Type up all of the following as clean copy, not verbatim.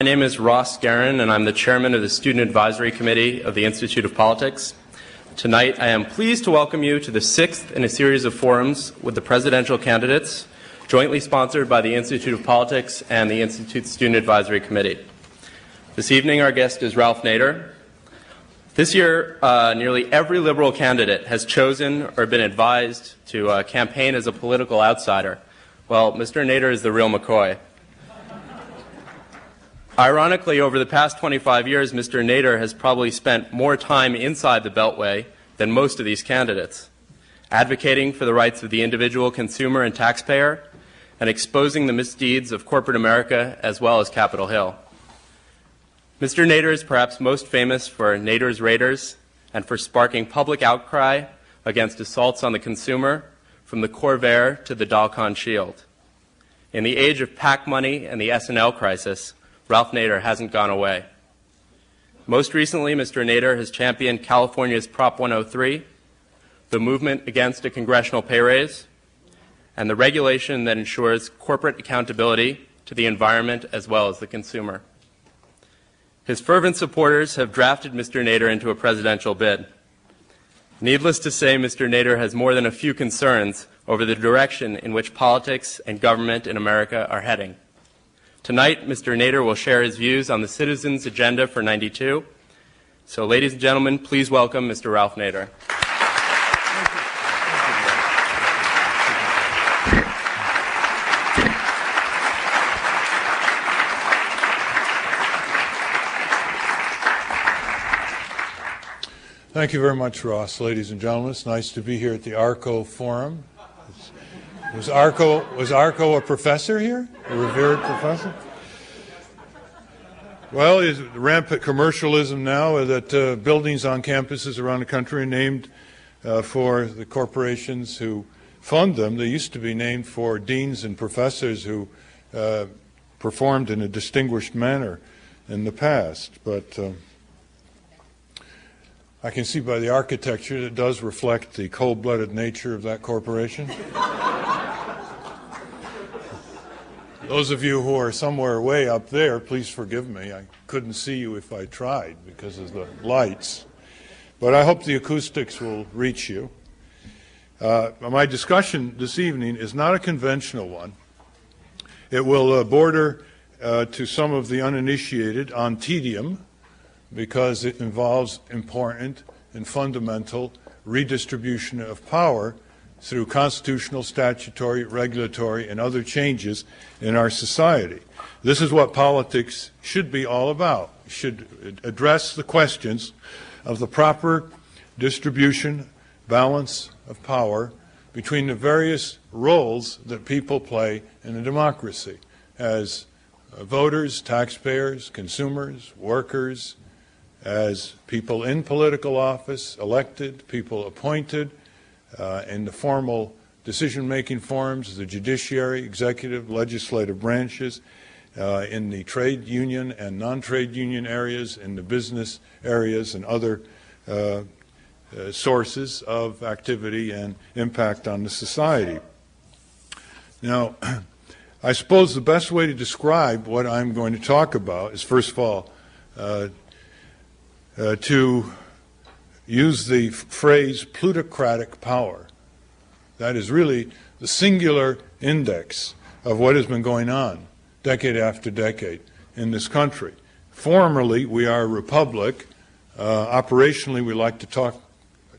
name is Ross Guerin, and I'm the chairman of the Student Advisory Committee of the Institute of Politics. Tonight, I am pleased to welcome you to the sixth in a series of forums with the presidential candidates, jointly sponsored by the Institute of Politics and the Institute's Student Advisory Committee. This evening, our guest is Ralph Nader. This year, nearly every liberal candidate has chosen or been advised to campaign as a political outsider. Well, Mr. Nader is the real McCoy. Ironically, over the past 25 years, Mr. Nader has probably spent more time inside the Beltway than most of these candidates, advocating for the rights of the individual consumer and taxpayer, and exposing the misdeeds of corporate America as well as Capitol Hill. Mr. Nader is perhaps most famous for Nader's Raiders and for sparking public outcry against assaults on the consumer, from the Corvair to the Dalcon Shield. In the age of PAC money and the S&L crisis, Ralph Nader hasn't gone away. Most recently, Mr. Nader has championed California's Prop 103, the movement against a congressional pay raise, and the regulation that ensures corporate accountability to the environment as well as the consumer. His fervent supporters have drafted Mr. Nader into a presidential bid. Needless to say, Mr. Nader has more than a few concerns over the direction in which politics and government in America are heading. Tonight, Mr. Nader will share his views on the Citizens' Agenda for '92. So, ladies and gentlemen, please welcome Mr. Ralph Nader. Thank you very much, Ross. Ladies and gentlemen, it's nice to be here at the ARCO Forum. Was ARCO a professor here? A revered professor? Well, is rampant commercialism now that buildings on campuses around the country are named for the corporations who fund them. They used to be named for deans and professors who performed in a distinguished manner in the past. But I can see by the architecture that it does reflect the cold-blooded nature of that corporation. Those of you who are somewhere way up there, please forgive me. I couldn't see you if I tried because of the lights. But I hope the acoustics will reach you. My discussion this evening is not a conventional one. It will border to some of the uninitiated on tedium, because it involves important and fundamental redistribution of power through constitutional, statutory, regulatory, and other changes in our society. This is what politics should be all about. It should address the questions of the proper distribution, balance of power between the various roles that people play in a democracy as voters, taxpayers, consumers, workers, as people in political office, elected, people appointed, in the formal decision-making forums, the judiciary, executive, legislative branches, in the trade union and non-trade union areas, in the business areas, and other sources of activity and impact on the society. Now, I suppose the best way to describe what I'm going to talk about is, first of all, to use the phrase plutocratic power. That is really the singular index of what has been going on decade after decade in this country. Formerly, we are a republic. Operationally, we like to talk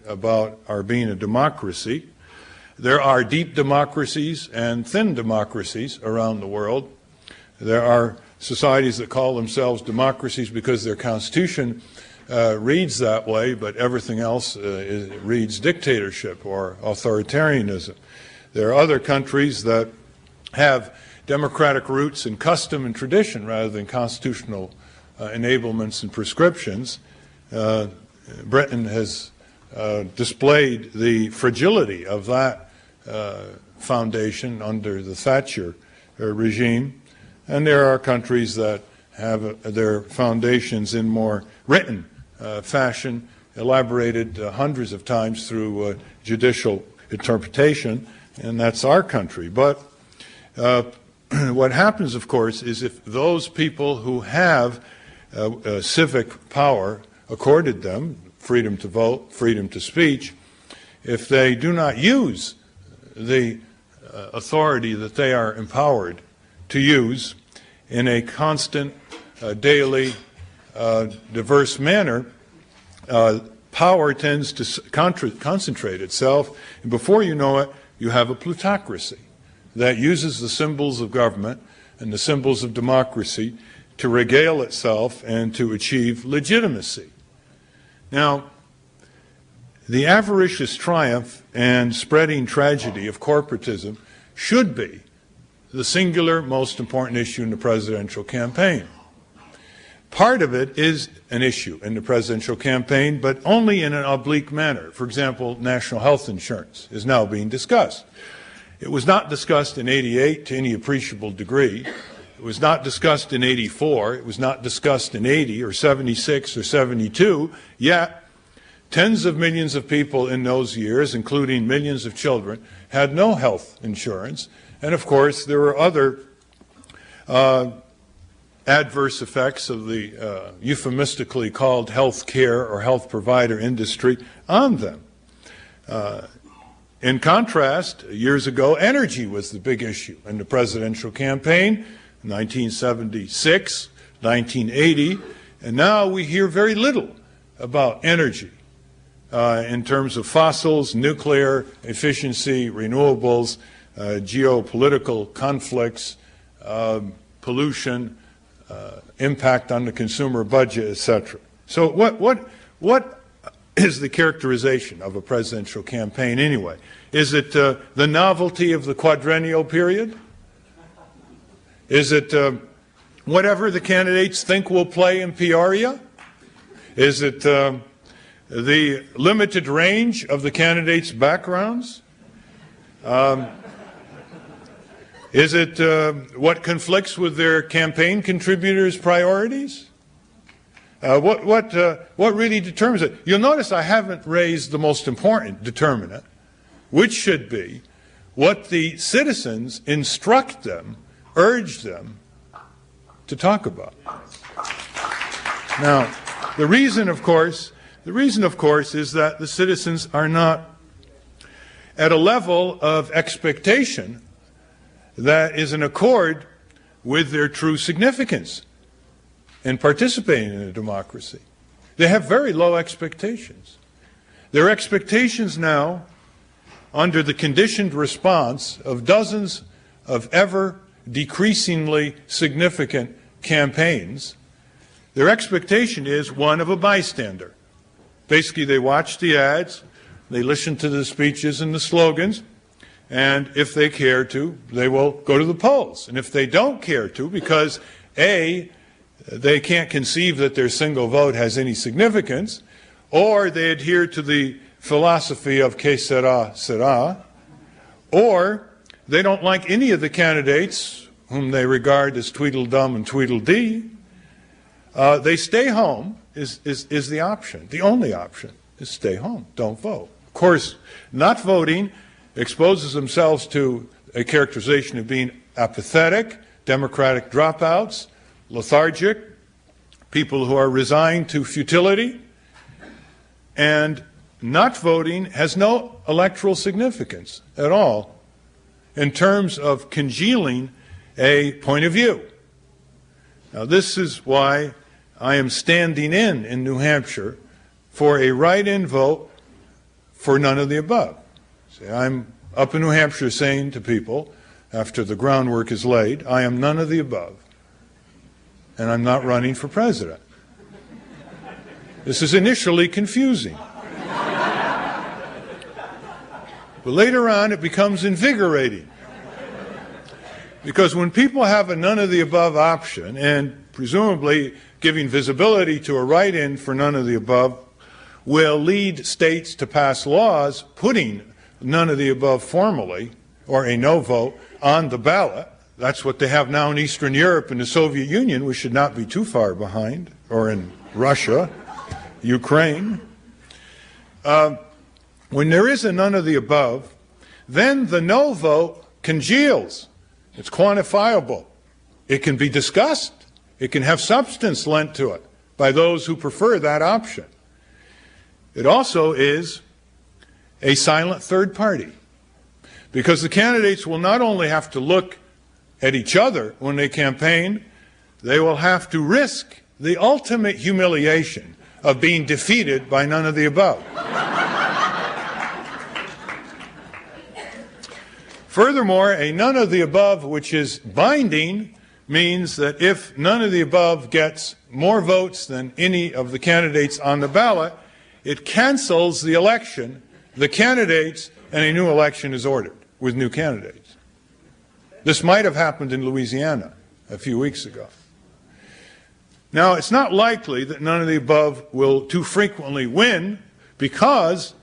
about our being a democracy. There are deep democracies and thin democracies around the world. There are societies that call themselves democracies because their constitution reads that way, but everything else reads dictatorship or authoritarianism. There are other countries that have democratic roots in custom and tradition rather than constitutional enablements and prescriptions. Britain has displayed the fragility of that foundation under the Thatcher regime, and there are countries that have their foundations in more written fashion, elaborated hundreds of times through judicial interpretation, and that's our country. But what happens, of course, is if those people who have civic power accorded them, freedom to vote, freedom to speech, if they do not use the authority that they are empowered to use in a constant, daily, diverse manner, power tends to concentrate itself, and before you know it, you have a plutocracy that uses the symbols of government and the symbols of democracy to regale itself and to achieve legitimacy. Now, the avaricious triumph and spreading tragedy of corporatism should be the singular most important issue in the presidential campaign. Part of it is an issue in the presidential campaign, but only in an oblique manner. For example, national health insurance is now being discussed. It was not discussed in '88 to any appreciable degree. It was not discussed in '84. It was not discussed in '80 or '76 or '72. Yet, tens of millions of people in those years, including millions of children, had no health insurance. And of course, there were other adverse effects of the euphemistically called health care or health provider industry on them. In contrast, years ago, energy was the big issue in the presidential campaign, 1976, 1980, and now we hear very little about energy in terms of fossils, nuclear efficiency, renewables, geopolitical conflicts, pollution, impact on the consumer budget, etc. So what is the characterization of a presidential campaign anyway? Is it the novelty of the quadrennial period? Is it whatever the candidates think will play in Peoria? Is it the limited range of the candidates' backgrounds? Is it what conflicts with their campaign contributors' priorities? What really determines it? You'll notice I haven't raised the most important determinant, which should be what the citizens instruct them, urge them to talk about. Now, the reason, of course, is that the citizens are not at a level of expectation that is in accord with their true significance in participating in a democracy. They have very low expectations. Their expectations now, under the conditioned response of dozens of ever decreasingly significant campaigns, their expectation is one of a bystander. Basically, they watch the ads, they listen to the speeches and the slogans, and if they care to, they will go to the polls. And if they don't care to, because A, they can't conceive that their single vote has any significance, or they adhere to the philosophy of que sera, sera, or they don't like any of the candidates whom they regard as Tweedledum and Tweedledee, they stay home is the option. The only option is stay home, don't vote. Of course, not voting exposes themselves to a characterization of being apathetic, democratic dropouts, lethargic, people who are resigned to futility, and not voting has no electoral significance at all in terms of congealing a point of view. Now, this is why I am standing in New Hampshire for a write-in vote for none of the above. See, I'm up in New Hampshire saying to people, after the groundwork is laid, I am none of the above, and I'm not running for president. This is initially confusing. But later on, it becomes invigorating. Because when people have a none of the above option, and presumably giving visibility to a write-in for none of the above will lead states to pass laws putting none of the above formally, or a no vote, on the ballot. That's what they have now in Eastern Europe and the Soviet Union, which should not be too far behind, or in Russia, Ukraine. When there is a none of the above, then the no vote congeals It's quantifiable. It can be discussed. It can have substance lent to it by those who prefer that option. It also is a silent third party, because the candidates will not only have to look at each other when they campaign, they will have to risk the ultimate humiliation of being defeated by none of the above. Furthermore, a none of the above which is binding means that if none of the above gets more votes than any of the candidates on the ballot, it cancels the election, the candidates, and a new election is ordered with new candidates. This might have happened in Louisiana a few weeks ago. Now, it's not likely that none of the above will too frequently win, because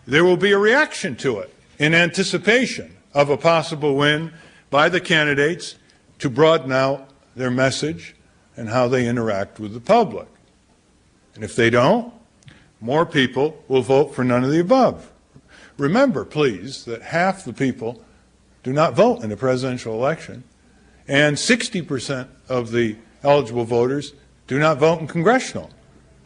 there will be a reaction to it in anticipation of a possible win by the candidates to broaden out their message and how they interact with the public. And if they don't, more people will vote for none of the above. Remember, please, that half the people do not vote in a presidential election, and 60% of the eligible voters do not vote in congressional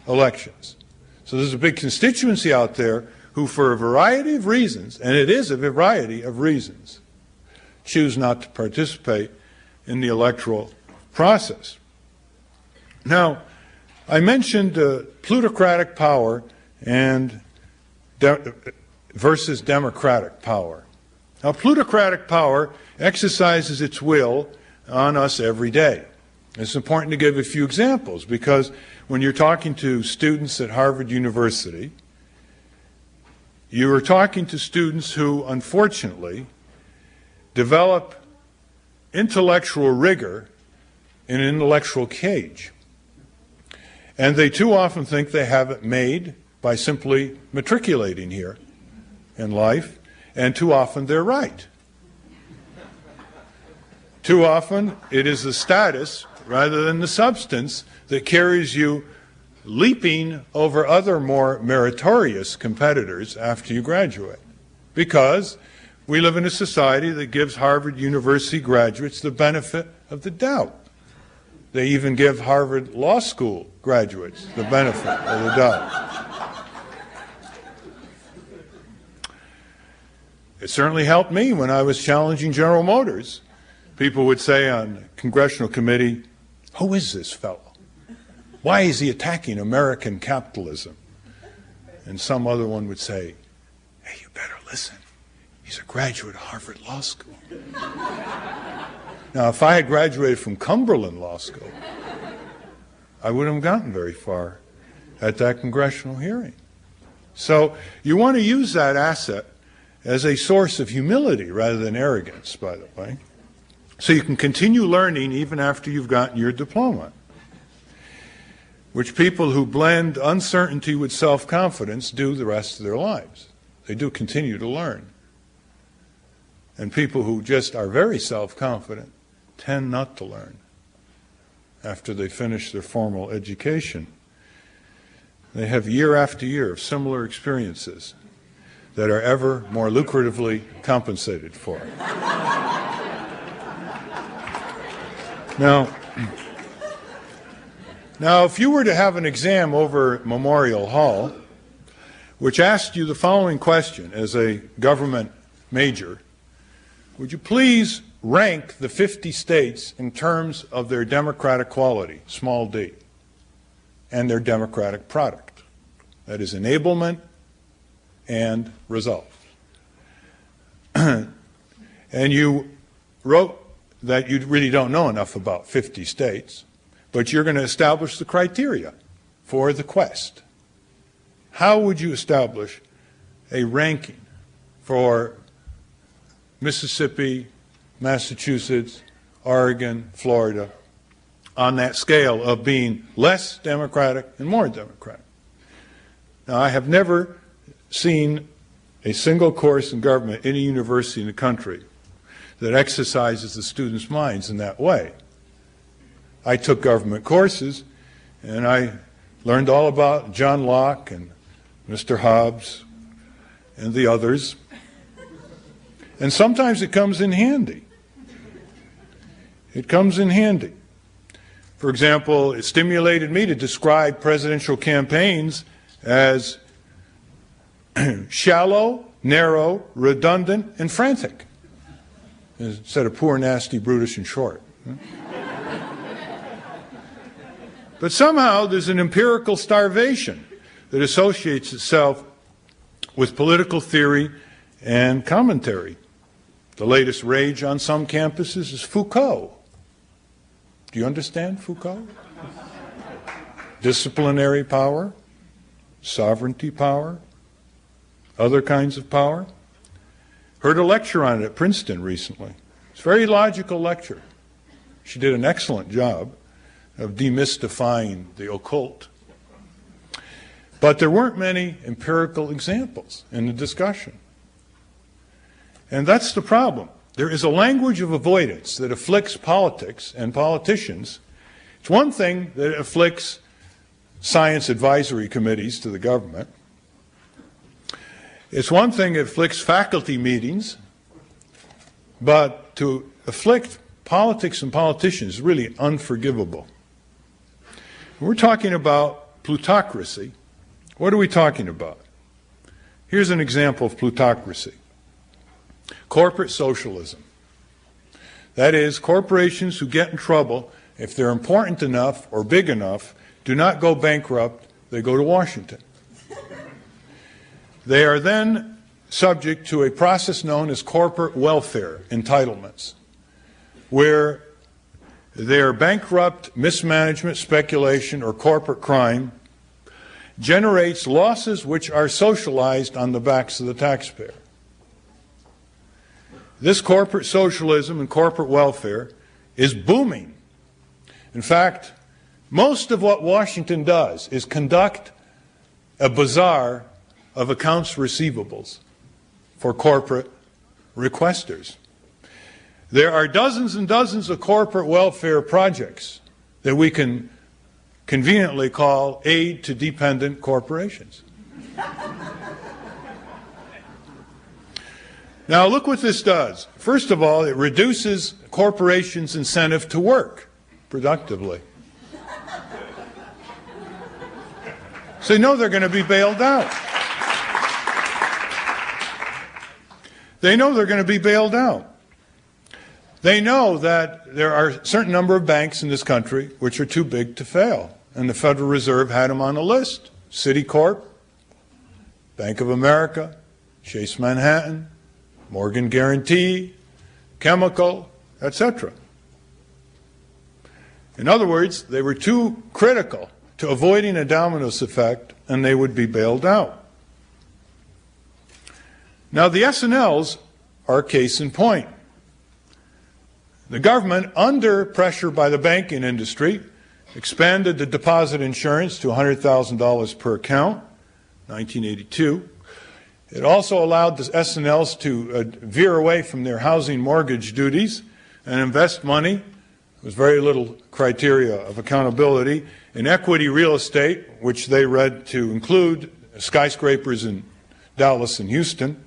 elections. So there's a big constituency out there who, for a variety of reasons, and it is a variety of reasons, choose not to participate in the electoral process. Now, I mentioned plutocratic power and versus democratic power. Now, plutocratic power exercises its will on us every day. It's important to give a few examples, because when you're talking to students at Harvard University, you are talking to students who, unfortunately, develop intellectual rigor in an intellectual cage. And they too often think they have it made by simply matriculating here in life, and too often they're right. Too often it is the status rather than the substance that carries you leaping over other more meritorious competitors after you graduate. Because we live in a society that gives Harvard University graduates the benefit of the doubt. They even give Harvard Law School graduates the benefit of the doubt. It certainly helped me when I was challenging General Motors. People would say on a congressional committee, "Who is this fellow? Why is he attacking American capitalism?" And some other one would say, "Hey, you better listen. He's a graduate of Harvard Law School." Now, if I had graduated from Cumberland Law School, I wouldn't have gotten very far at that congressional hearing. So you want to use that asset as a source of humility rather than arrogance, by the way, so you can continue learning even after you've gotten your diploma, which people who blend uncertainty with self-confidence do the rest of their lives. They do continue to learn. And people who just are very self-confident tend not to learn after they finish their formal education. They have year after year of similar experiences that are ever more lucratively compensated for. Now, if you were to have an exam over at Memorial Hall, which asked you the following question as a government major, would you please rank the 50 states in terms of their democratic quality, small d, and their democratic product? That is enablement and results. And you wrote that you really don't know enough about 50 states, but you're going to establish the criteria for the quest. How would you establish a ranking for Mississippi, Massachusetts, Oregon, Florida, on that scale of being less democratic and more democratic? Now, I have never seen a single course in government in any university in the country that exercises the students' minds in that way. I took government courses, and I learned all about John Locke and Mr. Hobbes and the others. And sometimes it comes in handy. It comes in handy. For example, it stimulated me to describe presidential campaigns as shallow, narrow, redundant, and frantic, instead of poor, nasty, brutish, and short. But somehow there's an empirical starvation that associates itself with political theory and commentary. The latest rage on some campuses is Foucault. Do you understand Foucault? Disciplinary power, sovereignty power, other kinds of power. Heard a lecture on it at Princeton recently. It's a very logical lecture. She did an excellent job of demystifying the occult. But there weren't many empirical examples in the discussion. And that's the problem. There is a language of avoidance that afflicts politics and politicians. It's one thing that afflicts science advisory committees to the government. It's one thing that afflicts faculty meetings, but to afflict politics and politicians is really unforgivable. We're talking about plutocracy. What are we talking about? Here's an example of plutocracy. Corporate socialism. That is, corporations who get in trouble, if they're important enough or big enough, do not go bankrupt, they go to Washington. They are then subject to a process known as corporate welfare entitlements, where their bankrupt mismanagement, speculation, or corporate crime generates losses which are socialized on the backs of the taxpayer. This corporate socialism and corporate welfare is booming. In fact, most of what Washington does is conduct a bazaar of accounts receivables for corporate requesters. There are dozens and dozens of corporate welfare projects that we can conveniently call aid to dependent corporations. Now look what this does. First of all, it reduces corporations' incentive to work productively. So they know they're going to be bailed out. They know they're going to be bailed out. They know that there are a certain number of banks in this country which are too big to fail, and the Federal Reserve had them on a list. Citicorp, Bank of America, Chase Manhattan, Morgan Guarantee, Chemical, etc. In other words, they were too critical to avoiding a dominoes effect, and they would be bailed out. Now, the S&Ls are case in point. The government, under pressure by the banking industry, expanded the deposit insurance to $100,000 per account, 1982. It also allowed the S&Ls to veer away from their housing mortgage duties and invest money, with very little criteria of accountability, in equity real estate, which they read to include skyscrapers in Dallas and Houston,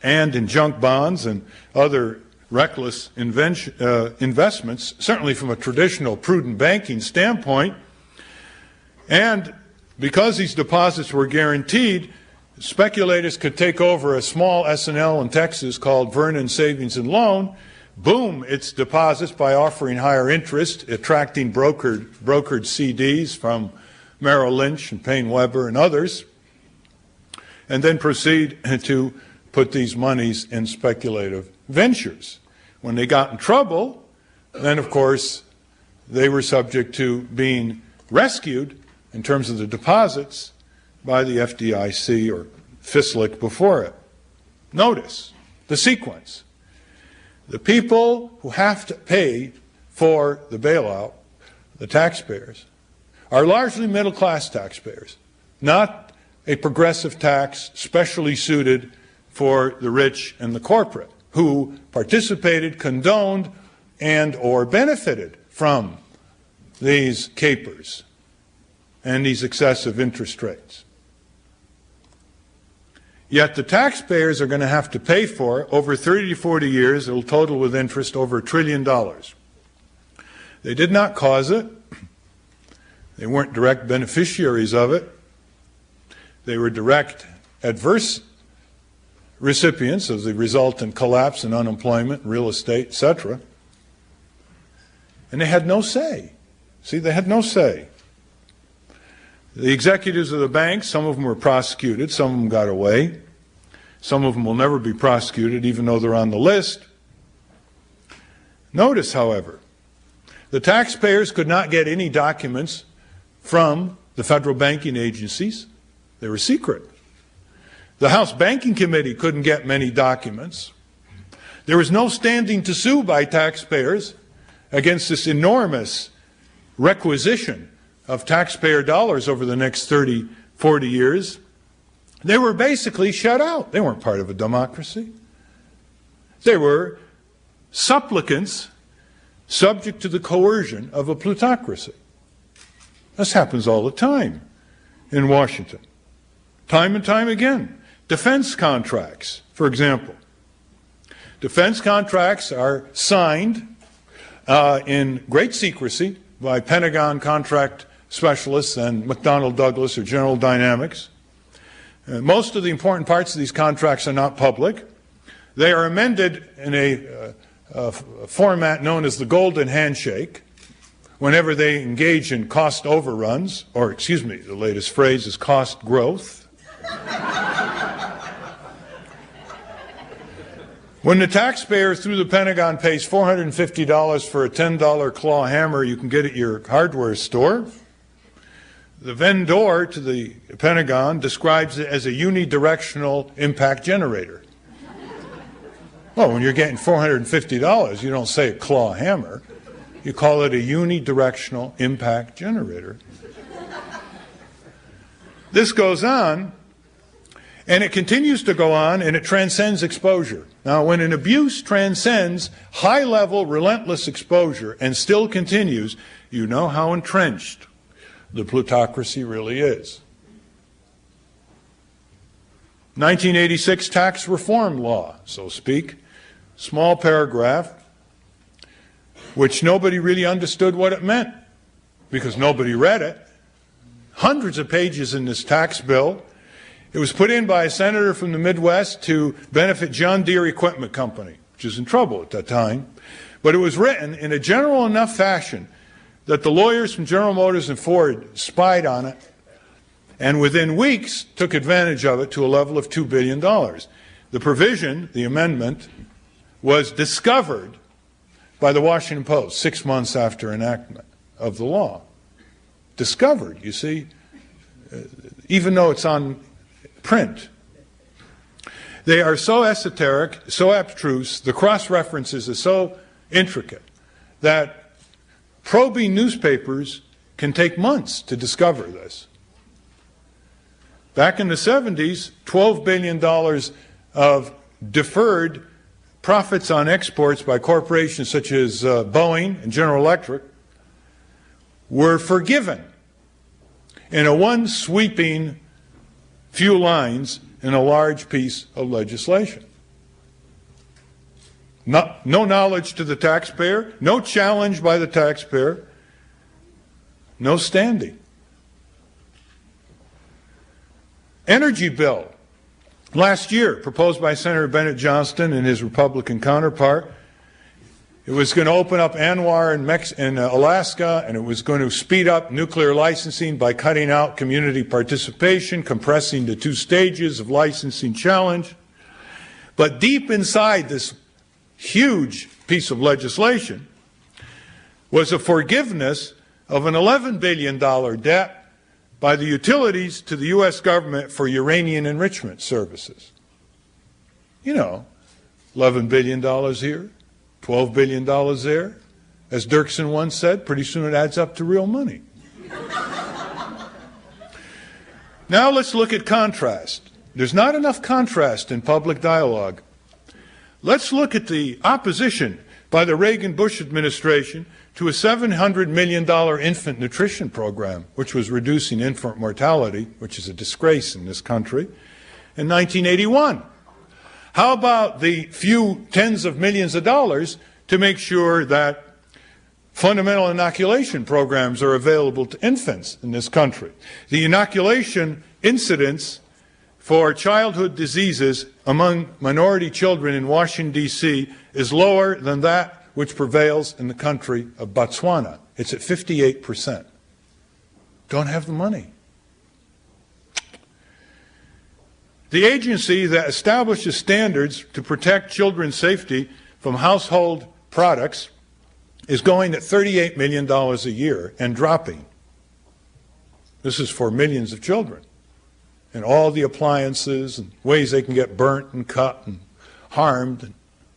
and in junk bonds and other reckless investments, certainly from a traditional prudent banking standpoint. And because these deposits were guaranteed, speculators could take over a small S&L in Texas called Vernon Savings and Loan, boom its deposits by offering higher interest, attracting brokered CDs from Merrill Lynch and Payne Webber and others, and then proceed to put these monies in speculative ventures. When they got in trouble, then of course they were subject to being rescued in terms of the deposits by the FDIC or FSLIC before it. Notice the sequence. The people who have to pay for the bailout, the taxpayers, are largely middle-class taxpayers, not a progressive tax specially suited for the rich and the corporate, who participated, condoned, and or benefited from these capers and these excessive interest rates. Yet the taxpayers are going to have to pay for it over 30 to 40 years. It'll total with interest over $1 trillion. They did not cause it. They weren't direct beneficiaries of it. They were direct adverse recipients of the resultant collapse in unemployment, real estate, etc. And they had no say. See, they had no say. The executives of the banks, some of them were prosecuted, some of them got away. Some of them will never be prosecuted, even though they're on the list. Notice, however, the taxpayers could not get any documents from the federal banking agencies. They were secret. The House Banking Committee couldn't get many documents. There was no standing to sue by taxpayers against this enormous requisition of taxpayer dollars over the next 30, 40 years. They were basically shut out. They weren't part of a democracy. They were supplicants subject to the coercion of a plutocracy. This happens all the time in Washington. Time and time again. Defense contracts, for example. Defense contracts are signed in great secrecy by Pentagon contract specialists and McDonnell Douglas or General Dynamics. Most of the important parts of these contracts are not public. They are amended in a format known as the Golden Handshake whenever they engage in cost overruns, or excuse me, the latest phrase is cost growth. When the taxpayer through the Pentagon pays $450 for a $10 claw hammer you can get at your hardware store, the vendor to the Pentagon describes it as a unidirectional impact generator. Well, when you're getting $450, you don't say a claw hammer. You call it a unidirectional impact generator. This goes on, and it continues to go on, and it transcends exposure. Now, when an abuse transcends high-level, relentless exposure and still continues, you know how entrenched the plutocracy really is. 1986 tax reform law, so to speak, small paragraph, which nobody really understood what it meant because nobody read it. Hundreds of pages in this tax bill. It was put in by a senator from the Midwest to benefit John Deere Equipment Company, which was in trouble at that time. But it was written in a general enough fashion that the lawyers from General Motors and Ford spied on it and within weeks took advantage of it to a level of $2 billion. The provision, the amendment, was discovered by the Washington Post 6 months after enactment of the law. Discovered, you see, even though it's on print. They are so esoteric, so abstruse, the cross-references are so intricate that probing newspapers can take months to discover this. Back in the 70s, $12 billion of deferred profits on exports by corporations such as Boeing and General Electric were forgiven in a one sweeping few lines in a large piece of legislation. No knowledge to the taxpayer, no challenge by the taxpayer, no standing. Energy bill. Last year, proposed by Senator Bennett Johnston and his Republican counterpart. It was going to open up ANWR in Alaska, and it was going to speed up nuclear licensing by cutting out community participation, compressing the 2 stages of licensing challenge. But deep inside this huge piece of legislation was a forgiveness of an $11 billion debt by the utilities to the U.S. government for uranium enrichment services. You know, $11 billion here, $12 billion there. As Dirksen once said, pretty soon it adds up to real money. Now let's look at contrast. There's not enough contrast in public dialogue. Let's look at the opposition by the Reagan-Bush administration to a $700 million infant nutrition program, which was reducing infant mortality, which is a disgrace in this country, in 1981. How about the few tens of millions of dollars to make sure that Fundamental inoculation programs are available to infants in this country. The inoculation incidence for childhood diseases among minority children in Washington, D.C. is lower than that which prevails in the country of Botswana. It's at 58%. Don't have the money. The agency that establishes standards to protect children's safety from household products is going at $38 million a year and dropping. This is for millions of children. And all the appliances and ways they can get burnt and cut and harmed and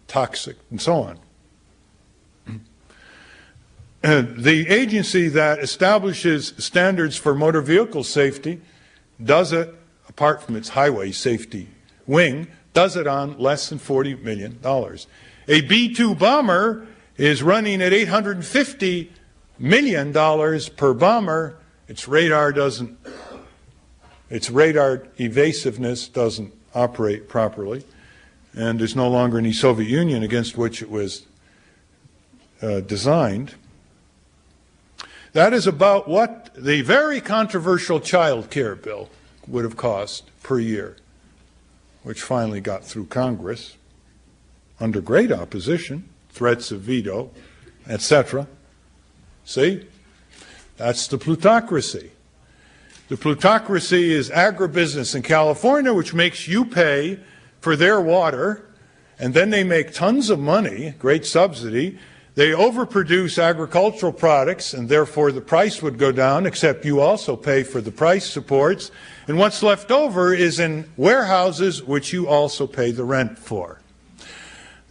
toxic and so on. And the agency that establishes standards for motor vehicle safety does it, apart from its highway safety wing, does it on less than $40 million. A B-2 bomber is running at $850 million per bomber. Its radar evasiveness doesn't operate properly, and there's no longer any Soviet Union against which it was designed. That is about what the very controversial child care bill would have cost per year, which finally got through Congress under great opposition, threats of veto, etc. See? That's the plutocracy. The plutocracy is agribusiness in California, which makes you pay for their water, and then they make tons of money, great subsidy. They overproduce agricultural products, and therefore the price would go down, except you also pay for the price supports. And what's left over is in warehouses, which you also pay the rent for.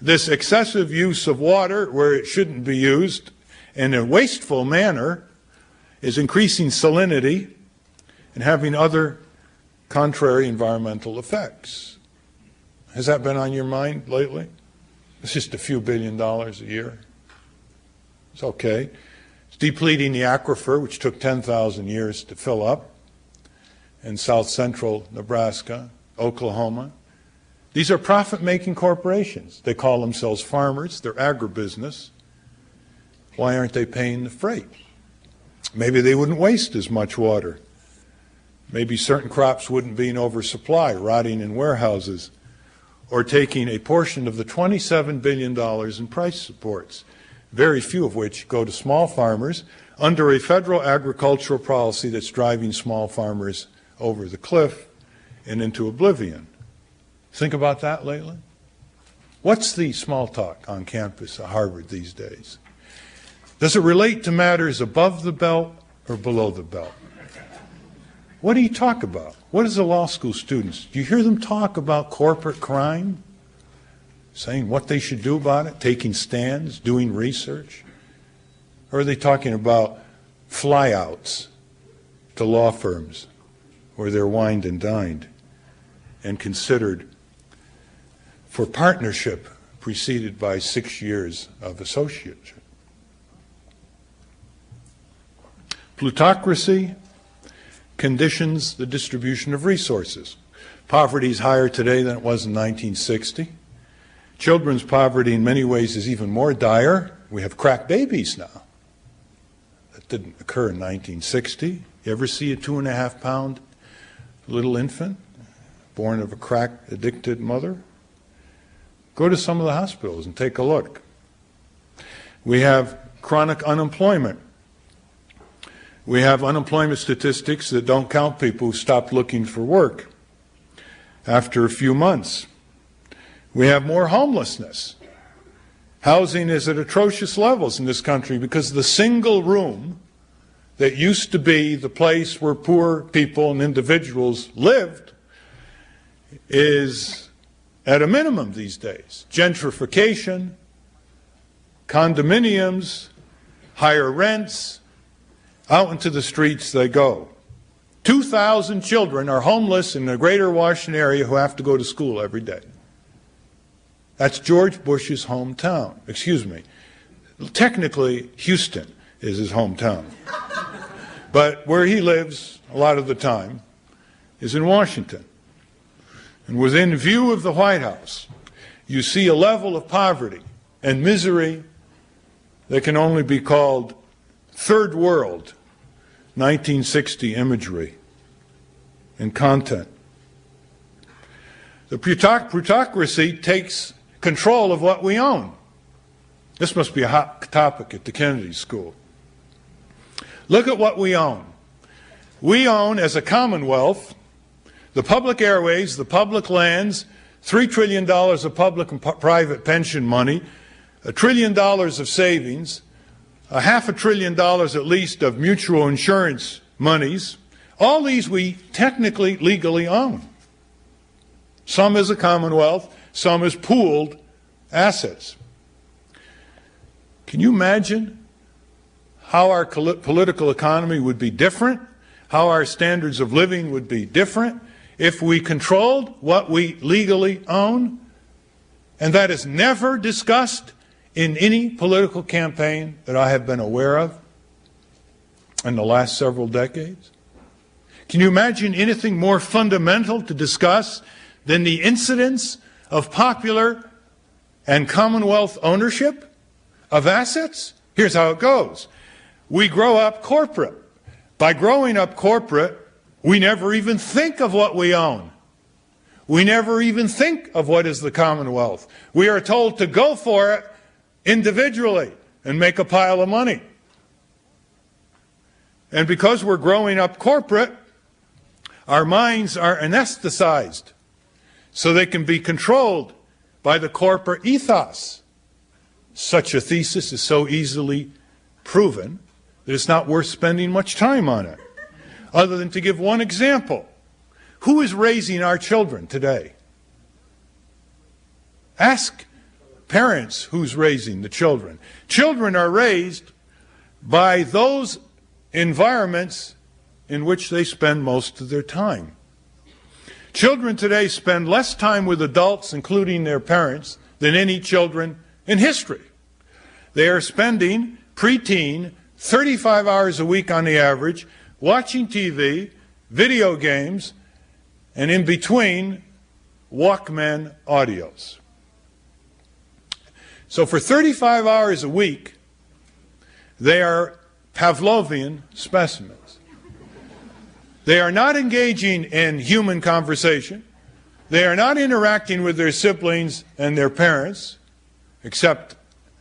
This excessive use of water where it shouldn't be used in a wasteful manner is increasing salinity and having other contrary environmental effects. Has that been on your mind lately? It's just a few $1 billion a year. It's okay. It's depleting the aquifer, which took 10,000 years to fill up, in south central Nebraska, Oklahoma. These are profit-making corporations. They call themselves farmers. They're agribusiness. Why aren't they paying the freight? Maybe they wouldn't waste as much water. Maybe certain crops wouldn't be in oversupply, rotting in warehouses, or taking a portion of the $27 billion in price supports, very few of which go to small farmers, under a federal agricultural policy that's driving small farmers over the cliff and into oblivion. Think about that lately? What's the small talk on campus at Harvard these days? Does it relate to matters above the belt or below the belt? What do you talk about? What is the law school students? Do you hear them talk about corporate crime? Saying what they should do about it, taking stands, doing research? Or are they talking about flyouts to law firms where they're wined and dined and considered for partnership preceded by 6 years of associateship? Plutocracy conditions the distribution of resources. Poverty is higher today than it was in 1960. Children's poverty in many ways is even more dire. We have crack babies now. That didn't occur in 1960. You ever see a 2.5-pound little infant born of a crack-addicted mother? Go to some of the hospitals and take a look. We have chronic unemployment. We have unemployment statistics that don't count people who stopped looking for work after a few months. We have more homelessness. Housing is at atrocious levels in this country because the single room that used to be the place where poor people and individuals lived is at a minimum these days. Gentrification, condominiums, higher rents, out into the streets they go. 2,000 children are homeless in the greater Washington area who have to go to school every day. That's George Bush's hometown. Excuse me. Technically, Houston is his hometown. But where he lives a lot of the time is in Washington. And within view of the White House, you see a level of poverty and misery They can only be called third world 1960 imagery and content. The plutocracy takes control of what we own. This must be a hot topic at the Kennedy School. Look at what we own. We own, as a Commonwealth, the public airways, the public lands, $3 trillion of public and private pension money, $1 trillion of savings, $500 billion at least of mutual insurance monies. All these we technically, legally own. Some as a Commonwealth, some as pooled assets. Can you imagine how our political economy would be different, how our standards of living would be different if we controlled what we legally own? And that is never discussed in any political campaign that I have been aware of in the last several decades. Can you imagine anything more fundamental to discuss than the incidence of popular and Commonwealth ownership of assets? Here's how it goes. We grow up corporate. By growing up corporate, we never even think of what we own. We never even think of what is the Commonwealth. We are told to go for it individually and make a pile of money. And because we're growing up corporate, our minds are anesthetized so they can be controlled by the corporate ethos. Such a thesis is so easily proven that it's not worth spending much time on it. Other than to give one example. Who is raising our children today? Ask parents who's raising the children. Children are raised by those environments in which they spend most of their time. Children today spend less time with adults, including their parents, than any children in history. They are spending, preteen, 35 hours a week on the average, watching TV, video games, and in between, Walkman audios. So for 35 hours a week, they are Pavlovian specimens. They are not engaging in human conversation. They are not interacting with their siblings and their parents, except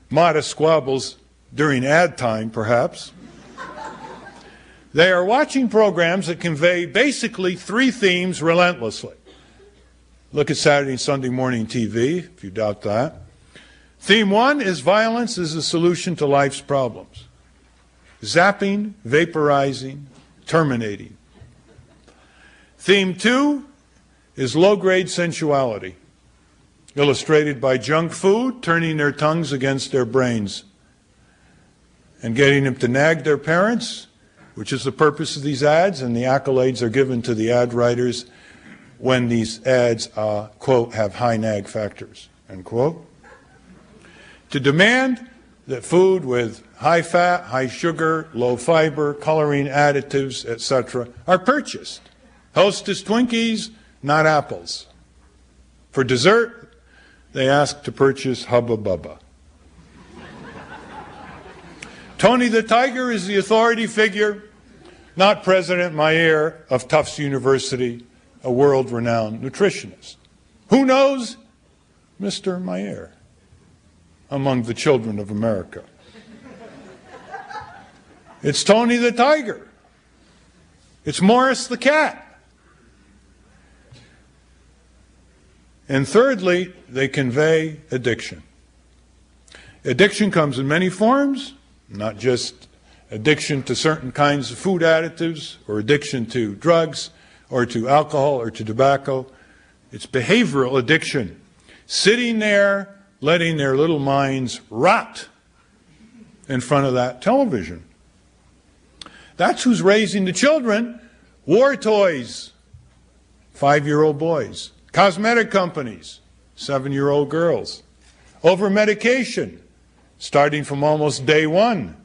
modest squabbles during ad time, perhaps. They are watching programs that convey basically three themes relentlessly. Look at Saturday and Sunday morning TV, if you doubt that. Theme one is violence is the solution to life's problems. Zapping, vaporizing, terminating. Theme two is low-grade sensuality, illustrated by junk food turning their tongues against their brains and getting them to nag their parents, which is the purpose of these ads, and the accolades are given to the ad writers when these ads, quote, have high nag factors, end quote. To demand that food with high fat, high sugar, low fiber, coloring additives, etc., are purchased. Hostess Twinkies, not apples. For dessert, they ask to purchase Hubba Bubba. Tony the Tiger is the authority figure, not President Mayer of Tufts University, a world-renowned nutritionist. Who knows Mr. Mayer among the children of America? It's Tony the Tiger. It's Morris the cat. And thirdly, they convey addiction. Addiction comes in many forms, not just addiction to certain kinds of food additives or addiction to drugs or to alcohol or to tobacco. It's behavioral addiction. Sitting there, letting their little minds rot in front of that television. That's who's raising the children. War toys, 5-year-old boys. Cosmetic companies, 7-year-old girls. Over-medication, starting from almost day one.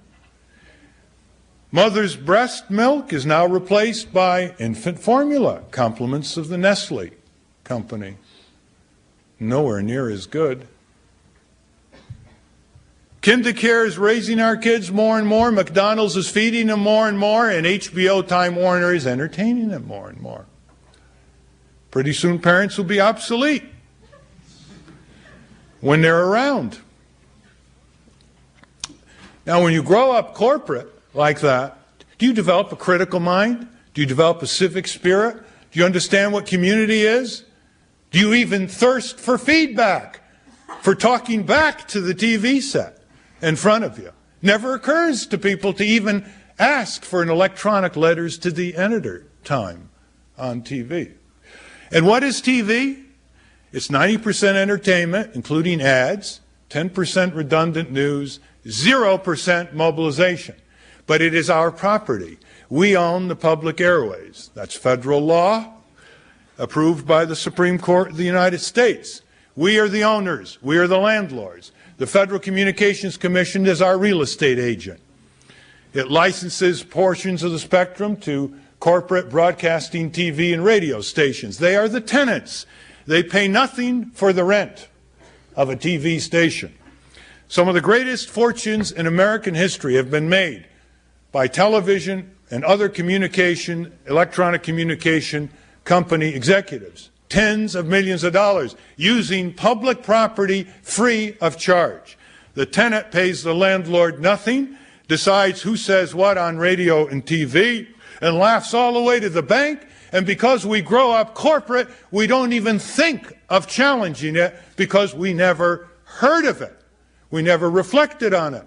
Mother's breast milk is now replaced by infant formula, compliments of the Nestle company. Nowhere near as good. KinderCare is raising our kids more and more. McDonald's is feeding them more and more. And HBO Time Warner is entertaining them more and more. Pretty soon parents will be obsolete when they're around. Now, when you grow up corporate like that, do you develop a critical mind? Do you develop a civic spirit? Do you understand what community is? Do you even thirst for feedback, for talking back to the TV set in front of you? Never occurs to people to even ask for an electronic letters to the editor time on TV. And what is TV? It's 90% entertainment, including ads, 10% redundant news, 0% mobilization. But it is our property. We own the public airways. That's federal law, approved by the Supreme Court of the United States. We are the owners. We are the landlords. The Federal Communications Commission is our real estate agent. It licenses portions of the spectrum to corporate broadcasting TV and radio stations. They are the tenants. They pay nothing for the rent of a TV station. Some of the greatest fortunes in American history have been made by television and other communication, electronic communication company executives. Tens of millions of dollars using public property free of charge. The tenant pays the landlord nothing, decides who says what on radio and TV, and laughs all the way to the bank. And because we grow up corporate, we don't even think of challenging it because we never heard of it. We never reflected on it.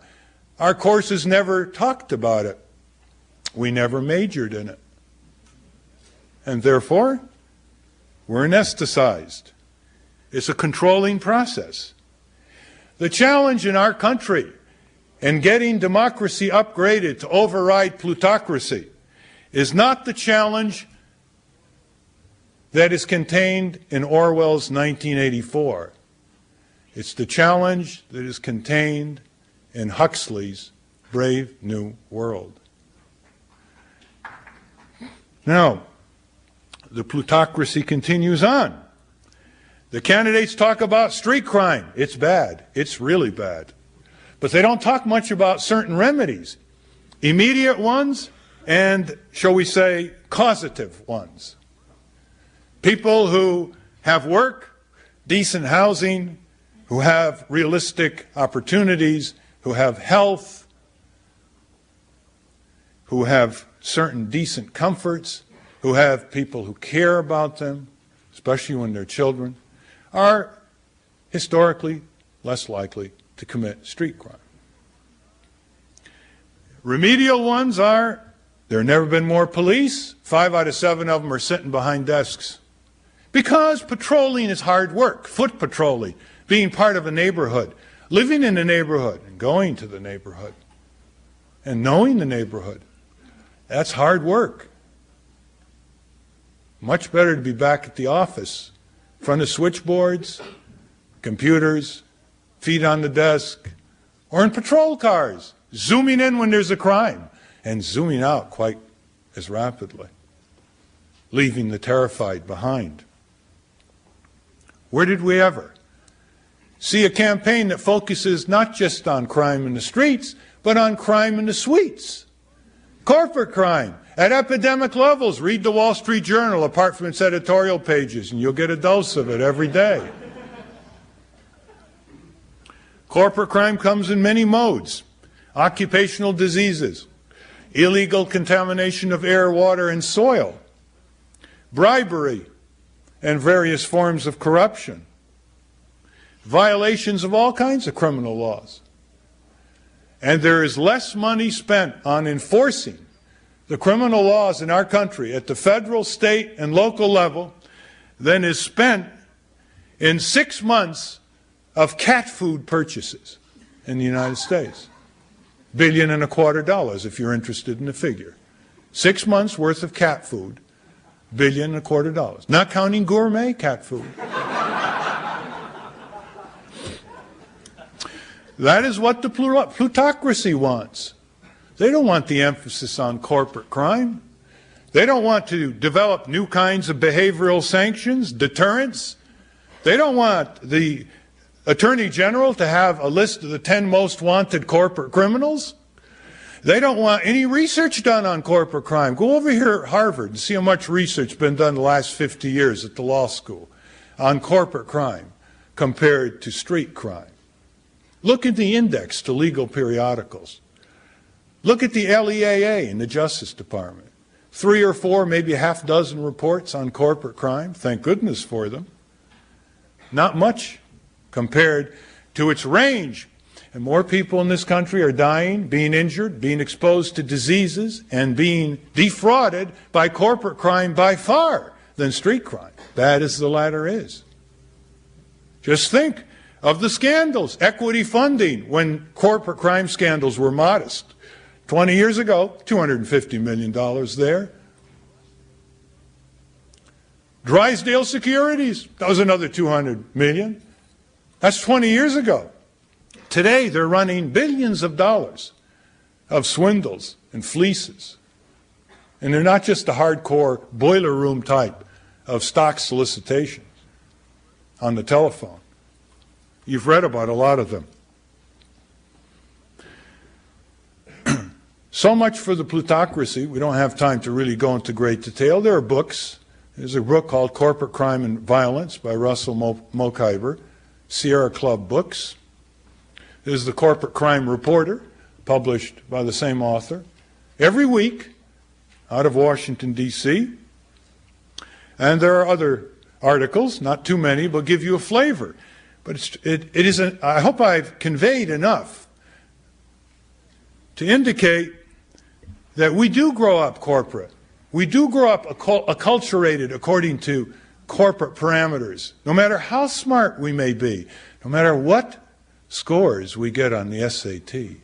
Our courses never talked about it. We never majored in it. And therefore, we're anesthetized. It's a controlling process. The challenge in our country in getting democracy upgraded to override plutocracy is not the challenge that is contained in Orwell's 1984. It's the challenge that is contained in Huxley's Brave New World. Now, the plutocracy continues on. The candidates talk about street crime. It's bad. It's really bad. But they don't talk much about certain remedies, immediate ones and, shall we say, causative ones. People who have work, decent housing, who have realistic opportunities, who have health, who have certain decent comforts, who have people who care about them, especially when they're children, are historically less likely to commit street crime. Remedial ones are, there have never been more police. 5 out of 7 of them are sitting behind desks. Because patrolling is hard work, foot patrolling, being part of a neighborhood, living in the neighborhood and going to the neighborhood and knowing the neighborhood. That's hard work. Much better to be back at the office, in front of switchboards, computers, feet on the desk, or in patrol cars, zooming in when there's a crime and zooming out quite as rapidly, leaving the terrified behind. Where did we ever see a campaign that focuses not just on crime in the streets, but on crime in the suites? Corporate crime at epidemic levels. Read the Wall Street Journal apart from its editorial pages, and you'll get a dose of it every day. Corporate crime comes in many modes. Occupational diseases, illegal contamination of air, water, and soil, bribery, and various forms of corruption, violations of all kinds of criminal laws. And there is less money spent on enforcing the criminal laws in our country at the federal, state, and local level than is spent in 6 months of cat food purchases in the United States. $1.25 billion, if you're interested in the figure. 6 months worth of cat food, $1.25 billion. Not counting gourmet cat food. That is what the plutocracy wants. They don't want the emphasis on corporate crime. They don't want to develop new kinds of behavioral sanctions, deterrence. They don't want the Attorney General to have a list of the 10 most wanted corporate criminals? They don't want any research done on corporate crime. Go over here at Harvard and see how much research has been done the last 50 years at the law school on corporate crime compared to street crime. Look at the index to legal periodicals. Look at the LEAA in the Justice Department. 3 or 4, maybe a half dozen reports on corporate crime. Thank goodness for them. Not much compared to its range. And more people in this country are dying, being injured, being exposed to diseases, and being defrauded by corporate crime by far than street crime, bad as the latter is. Just think of the scandals, equity funding, when corporate crime scandals were modest. 20 years ago, $250 million there. Drysdale Securities, that was another $200 million. That's 20 years ago. Today, they're running billions of dollars of swindles and fleeces. And they're not just the hardcore boiler room type of stock solicitation on the telephone. You've read about a lot of them. So much for the plutocracy. We don't have time to really go into great detail. There are books. There's a book called Corporate Crime and Violence by Russell Mokhiber, Sierra Club Books. There's the Corporate Crime Reporter, published by the same author, every week out of Washington, D.C. And there are other articles, not too many, but give you a flavor. But I hope I've conveyed enough to indicate that we do grow up corporate. We do grow up acculturated according to corporate parameters, no matter how smart we may be, no matter what scores we get on the SAT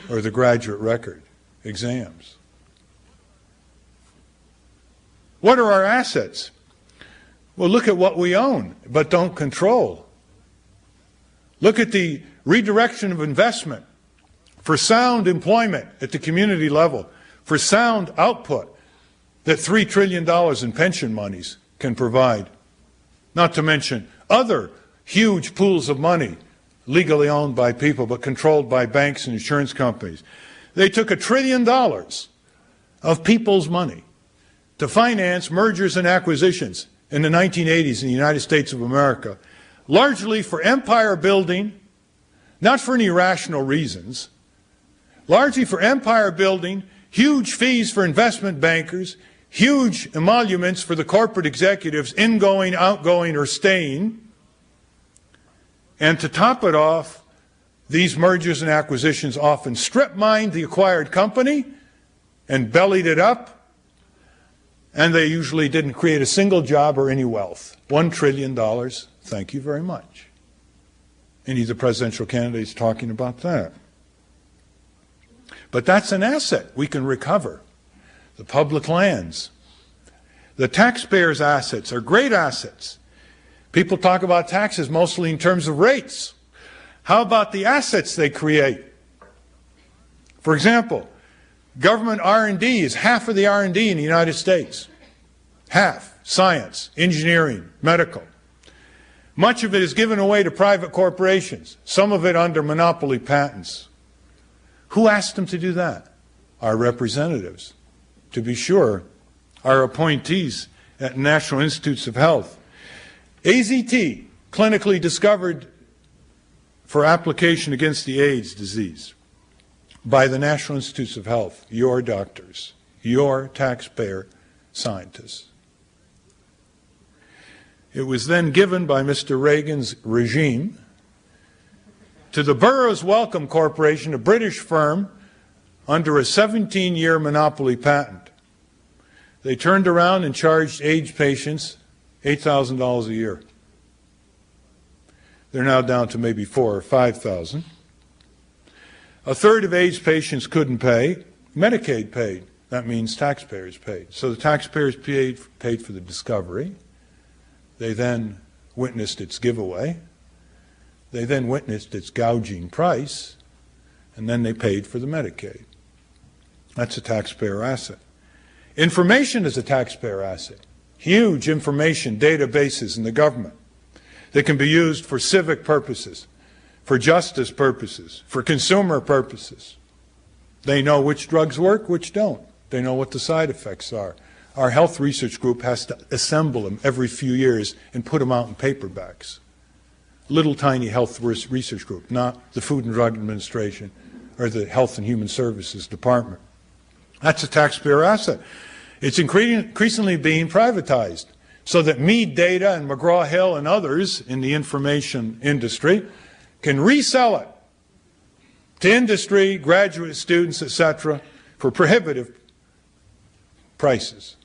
or the graduate record exams. What are our assets? Well, look at what we own but don't control. Look at the redirection of investment for sound employment at the community level, for sound output that $3 trillion in pension monies can provide, not to mention other huge pools of money legally owned by people but controlled by banks and insurance companies. They took $1 trillion of people's money to finance mergers and acquisitions in the 1980s in the United States of America, largely for empire building, not for any rational reasons, largely for empire building, huge fees for investment bankers, huge emoluments for the corporate executives, ingoing, outgoing, or staying. And to top it off, these mergers and acquisitions often strip-mined the acquired company and bellied it up, and they usually didn't create a single job or any wealth. $1 trillion, thank you very much. Any of the presidential candidates talking about that. But that's an asset we can recover. The public lands. The taxpayers' assets are great assets. People talk about taxes mostly in terms of rates. How about the assets they create? For example, government R&D is half of the R&D in the United States. Half. Science, engineering, medical. Much of it is given away to private corporations, some of it under monopoly patents. Who asked them to do that? Our representatives. To be sure, our appointees at National Institutes of Health. AZT, clinically discovered for application against the AIDS disease by the National Institutes of Health, your doctors, your taxpayer scientists. It was then given by Mr. Reagan's regime to the Burroughs Wellcome Corporation, a British firm, under a 17-year monopoly patent. They turned around and charged AIDS patients $8,000 a year. They're now down to maybe $4,000 or $5,000. A third of AIDS patients couldn't pay. Medicaid paid. That means taxpayers paid. So the taxpayers paid for the discovery. They then witnessed its giveaway. They then witnessed its gouging price. And then they paid for the Medicaid. That's a taxpayer asset. Information is a taxpayer asset. Huge information databases in the government that can be used for civic purposes, for justice purposes, for consumer purposes. They know which drugs work, which don't. They know what the side effects are. Our health research group has to assemble them every few years and put them out in paperbacks. Little tiny health research group, not the Food and Drug Administration or the Health and Human Services Department. That's a taxpayer asset. It's increasingly being privatized so that Mead Data and McGraw-Hill and others in the information industry can resell it to industry, graduate students, etc., for prohibitive prices.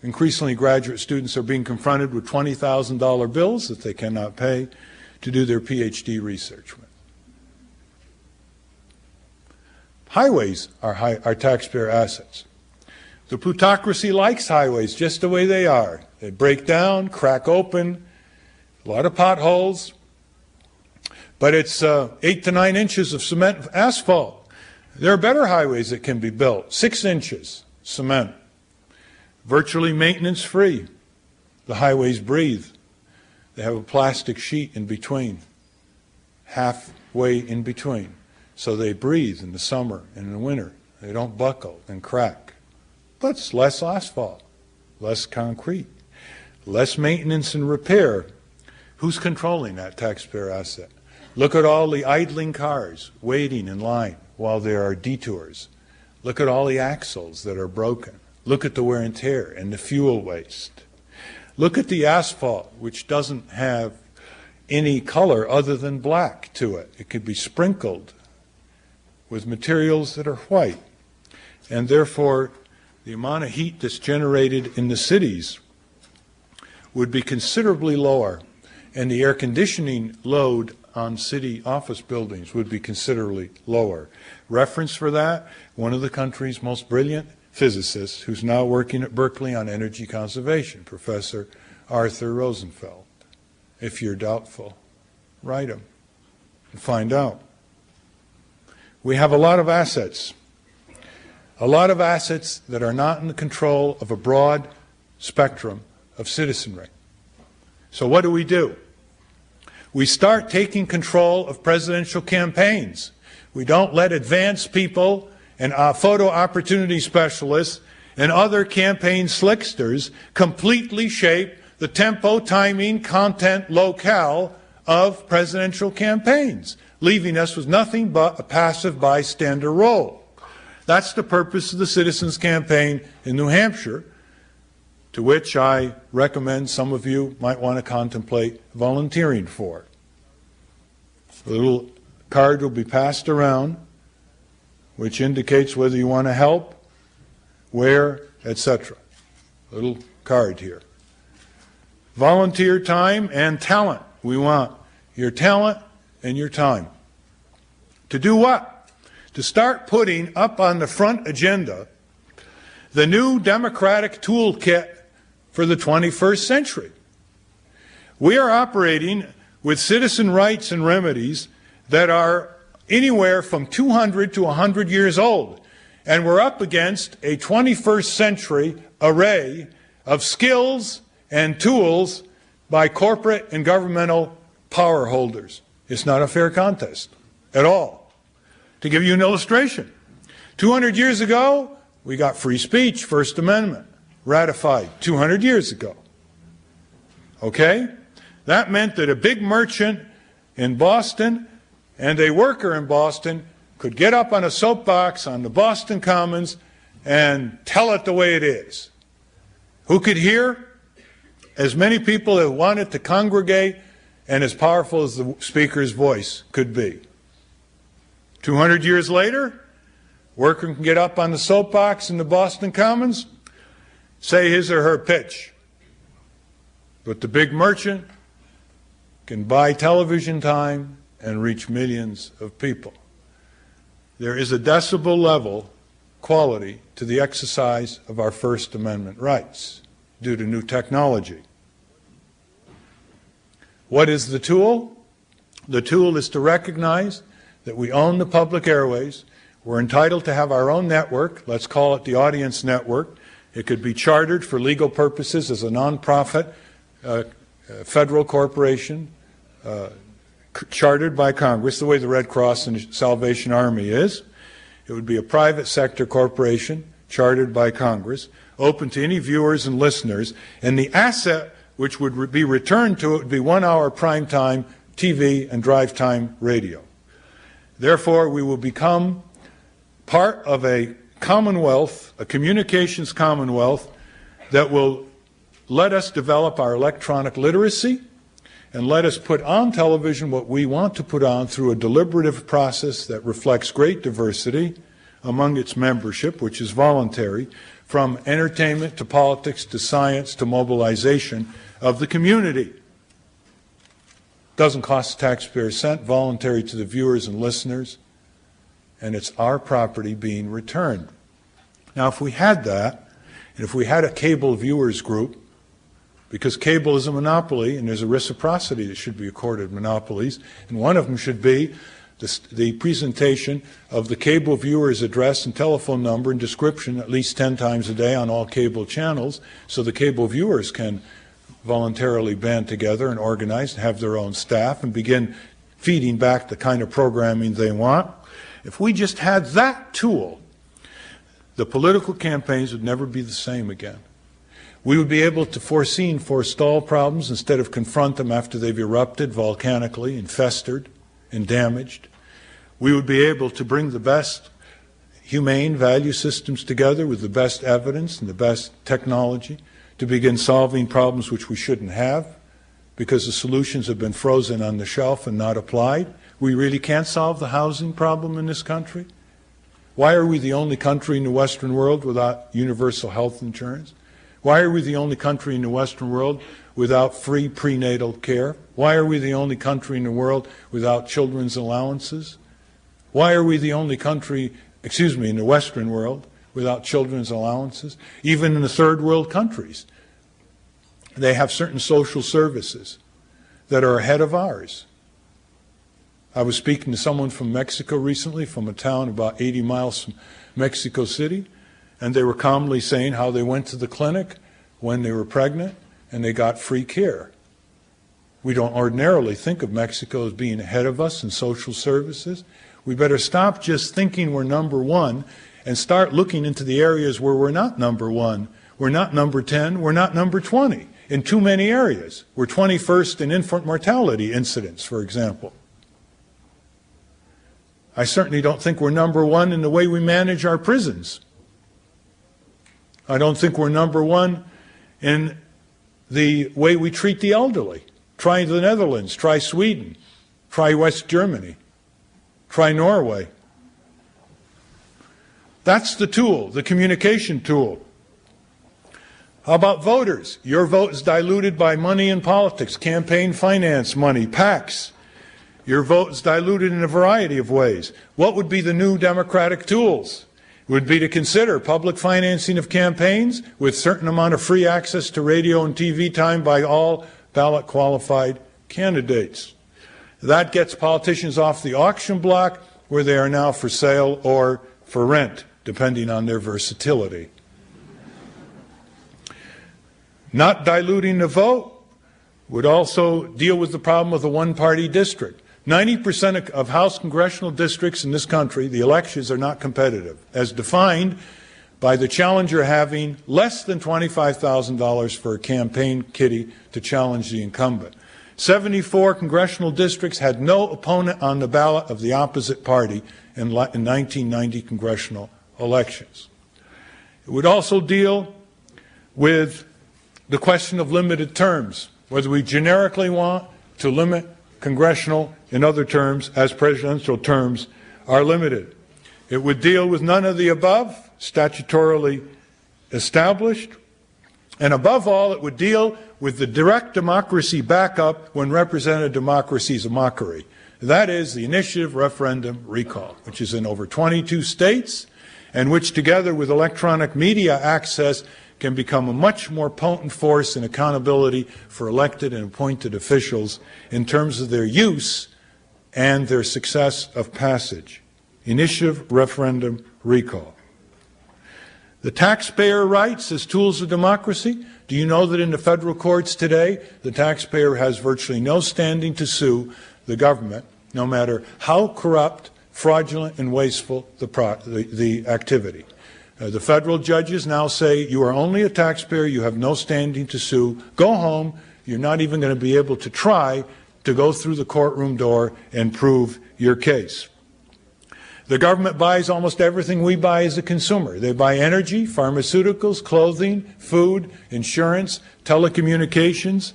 Increasingly, graduate students are being confronted with $20,000 bills that they cannot pay to do their PhD research with. Highways are taxpayer assets. The plutocracy likes highways just the way they are. They break down, crack open, a lot of potholes, but it's 8 to 9 inches of cement asphalt. There are better highways that can be built, 6 inches cement. Virtually maintenance-free. The highways breathe. They have a plastic sheet in between, halfway in between. So they breathe in the summer and in the winter. They don't buckle and crack. But it's less asphalt, less concrete, less maintenance and repair. Who's controlling that taxpayer asset? Look at all the idling cars waiting in line while there are detours. Look at all the axles that are broken. Look at the wear and tear and the fuel waste. Look at the asphalt, which doesn't have any color other than black to it. It could be sprinkled with materials that are white. And therefore, the amount of heat that's generated in the cities would be considerably lower, and the air conditioning load on city office buildings would be considerably lower. Reference for that, one of the country's most brilliant physicist who's now working at Berkeley on energy conservation, Professor Arthur Rosenfeld. If you're doubtful, write him and find out. We have a lot of assets that are not in the control of a broad spectrum of citizenry. So what do? We start taking control of presidential campaigns. We don't let advanced people and photo opportunity specialists and other campaign slicksters completely shape the tempo, timing, content, locale of presidential campaigns, leaving us with nothing but a passive bystander role. That's the purpose of the Citizens Campaign in New Hampshire, to which I recommend some of you might want to contemplate volunteering for. A little card will be passed around which indicates whether you want to help, where, etc. A little card here. Volunteer time and talent. We want your talent and your time. To do what? To start putting up on the front agenda the new democratic toolkit for the 21st century. We are operating with citizen rights and remedies that are anywhere from 200 to 100 years old, and we're up against a 21st century array of skills and tools by corporate and governmental power holders. It's not a fair contest at all. To give you an illustration, 200 years ago, we got free speech, First Amendment, ratified 200 years ago. Okay? That meant that a big merchant in Boston and a worker in Boston could get up on a soapbox on the Boston Commons and tell it the way it is. Who could hear? As many people that wanted to congregate and as powerful as the speaker's voice could be. 200 years later, worker can get up on the soapbox in the Boston Commons, say his or her pitch. But the big merchant can buy television time and reach millions of people. There is a decibel level quality to the exercise of our First Amendment rights due to new technology. What is the tool? The tool is to recognize that we own the public airways. We're entitled to have our own network. Let's call it the audience network. It could be chartered for legal purposes as a nonprofit, federal corporation, chartered by Congress, the way the Red Cross and Salvation Army is. It would be a private sector corporation chartered by Congress, open to any viewers and listeners, and the asset which would be returned to it would be 1 hour prime time TV and drive time radio. Therefore, we will become part of a commonwealth, a communications commonwealth, that will let us develop our electronic literacy and let us put on television what we want to put on through a deliberative process that reflects great diversity among its membership, which is voluntary, from entertainment to politics to science to mobilization of the community. Doesn't cost the taxpayer a cent, voluntary to the viewers and listeners, and it's our property being returned. Now, if we had that, and if we had a cable viewers group, because cable is a monopoly and there's a reciprocity that should be accorded monopolies, and one of them should be the presentation of the cable viewer's address and telephone number and description at least 10 times a day on all cable channels, so the cable viewers can voluntarily band together and organize and have their own staff and begin feeding back the kind of programming they want. If we just had that tool, the political campaigns would never be the same again. We would be able to foresee and forestall problems instead of confront them after they've erupted volcanically and festered and damaged. We would be able to bring the best humane value systems together with the best evidence and the best technology to begin solving problems which we shouldn't have because the solutions have been frozen on the shelf and not applied. We really can't solve the housing problem in this country. Why are we the only country in the Western world without universal health insurance? Why are we the only country in the Western world without free prenatal care? Why are we the only country in the world without children's allowances? Why are we the only country, in the Western world without children's allowances? Even in the third world countries, they have certain social services that are ahead of ours. I was speaking to someone from Mexico recently, from a town about 80 miles from Mexico City, and they were calmly saying how they went to the clinic when they were pregnant and they got free care. We don't ordinarily think of Mexico as being ahead of us in social services. We better stop just thinking we're number one and start looking into the areas where we're not number one. We're not number 10, we're not number 20 in too many areas. We're 21st in infant mortality incidents, for example. I certainly don't think we're number one in the way we manage our prisons. I don't think we're number one in the way we treat the elderly. Try the Netherlands, try Sweden, try West Germany, try Norway. That's the tool, the communication tool. How about voters? Your vote is diluted by money in politics, campaign finance money, PACs. Your vote is diluted in a variety of ways. What would be the new democratic tools? It would be to consider public financing of campaigns with certain amount of free access to radio and TV time by all ballot qualified candidates. That gets politicians off the auction block where they are now for sale or for rent, depending on their versatility. Not diluting the vote would also deal with the problem of the one-party district. 90% of House congressional districts in this country, the elections are not competitive, as defined by the challenger having less than $25,000 for a campaign kitty to challenge the incumbent. 74 congressional districts had no opponent on the ballot of the opposite party in 1990 congressional elections. It would also deal with the question of limited terms, whether we generically want to limit congressional and other terms as presidential terms are limited. It would deal with none of the above, statutorily established, and above all, it would deal with the direct democracy backup when representative democracy is a mockery. That is the initiative, referendum, recall, which is in over 22 states, and which together with electronic media access can become a much more potent force in accountability for elected and appointed officials in terms of their use and their success of passage. Initiative, referendum, recall. The taxpayer rights as tools of democracy. Do you know that in the federal courts today, the taxpayer has virtually no standing to sue the government, no matter how corrupt, fraudulent, and wasteful the activity. The federal judges now say you are only a taxpayer, you have no standing to sue, go home, you're not even going to be able to try to go through the courtroom door and prove your case. The government buys almost everything we buy as a consumer. They buy energy, pharmaceuticals, clothing, food, insurance, telecommunications.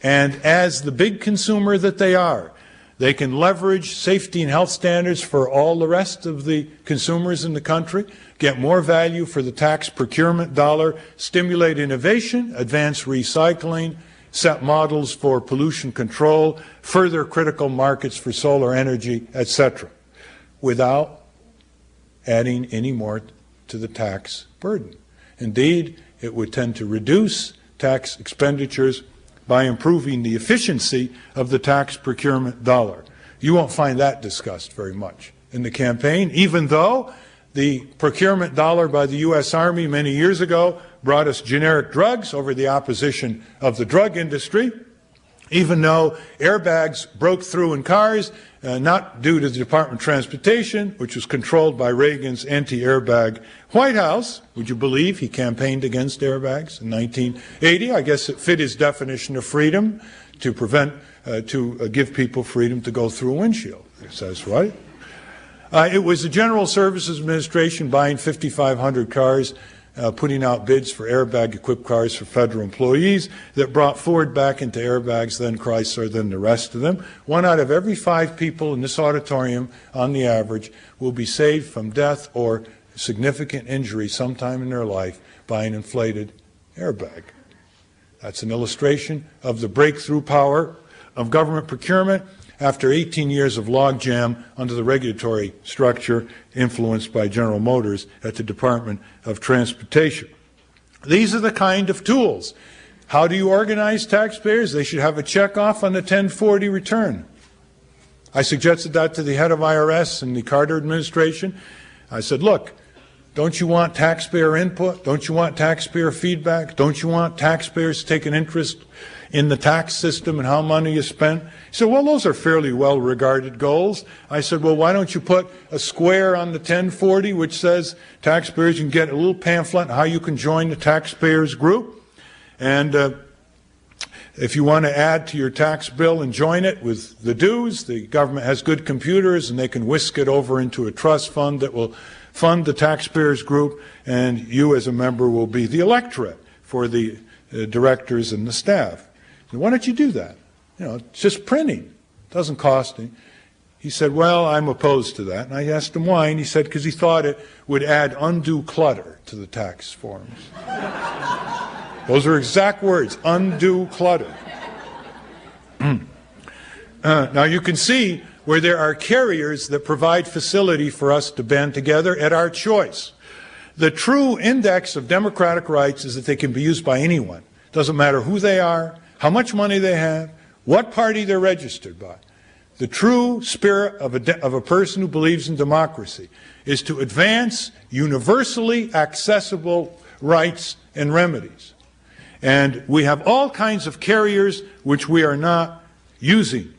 And as the big consumer that they are, they can leverage safety and health standards for all the rest of the consumers in the country, get more value for the tax procurement dollar, stimulate innovation, advance recycling, set models for pollution control, further critical markets for solar energy, etc., without adding any more to the tax burden. Indeed, it would tend to reduce tax expenditures by improving the efficiency of the tax procurement dollar. You won't find that discussed very much in the campaign, even though the procurement dollar by the U.S. Army many years ago brought us generic drugs over the opposition of the drug industry, even though airbags broke through in cars, not due to the Department of Transportation, which was controlled by Reagan's anti-airbag White House. Would you believe he campaigned against airbags in 1980? I guess it fit his definition of freedom to give people freedom to go through a windshield. That's right. It was the General Services Administration buying 5,500 cars, putting out bids for airbag-equipped cars for federal employees that brought Ford back into airbags, then Chrysler, then the rest of them. 1 out of every 5 people in this auditorium, on the average, will be saved from death or significant injury sometime in their life by an inflated airbag. That's an illustration of the breakthrough power of government procurement after 18 years of logjam under the regulatory structure influenced by General Motors at the Department of Transportation. These are the kind of tools. How do you organize taxpayers? They should have a check off on the 1040 return. I suggested that to the head of IRS and the Carter administration. I said, look, don't you want taxpayer input? Don't you want taxpayer feedback? Don't you want taxpayers to take an interest in the tax system and how money is spent? He said, well, those are fairly well-regarded goals. I said, well, why don't you put a square on the 1040 which says taxpayers can get a little pamphlet on how you can join the taxpayers group? And if you want to add to your tax bill and join it with the dues, the government has good computers and they can whisk it over into a trust fund that will fund the taxpayers group, and you as a member will be the electorate for the directors and the staff. And why don't you do that? You know, it's just printing. It doesn't cost any. He said, well, I'm opposed to that. And I asked him why, and he said because he thought it would add undue clutter to the tax forms. Those are exact words, undue clutter. Now you can see where there are carriers that provide facility for us to band together at our choice. The true index of democratic rights is that they can be used by anyone. It doesn't matter who they are, how much money they have, what party they're registered by. The true spirit of a person who believes in democracy is to advance universally accessible rights and remedies. And we have all kinds of carriers which we are not using.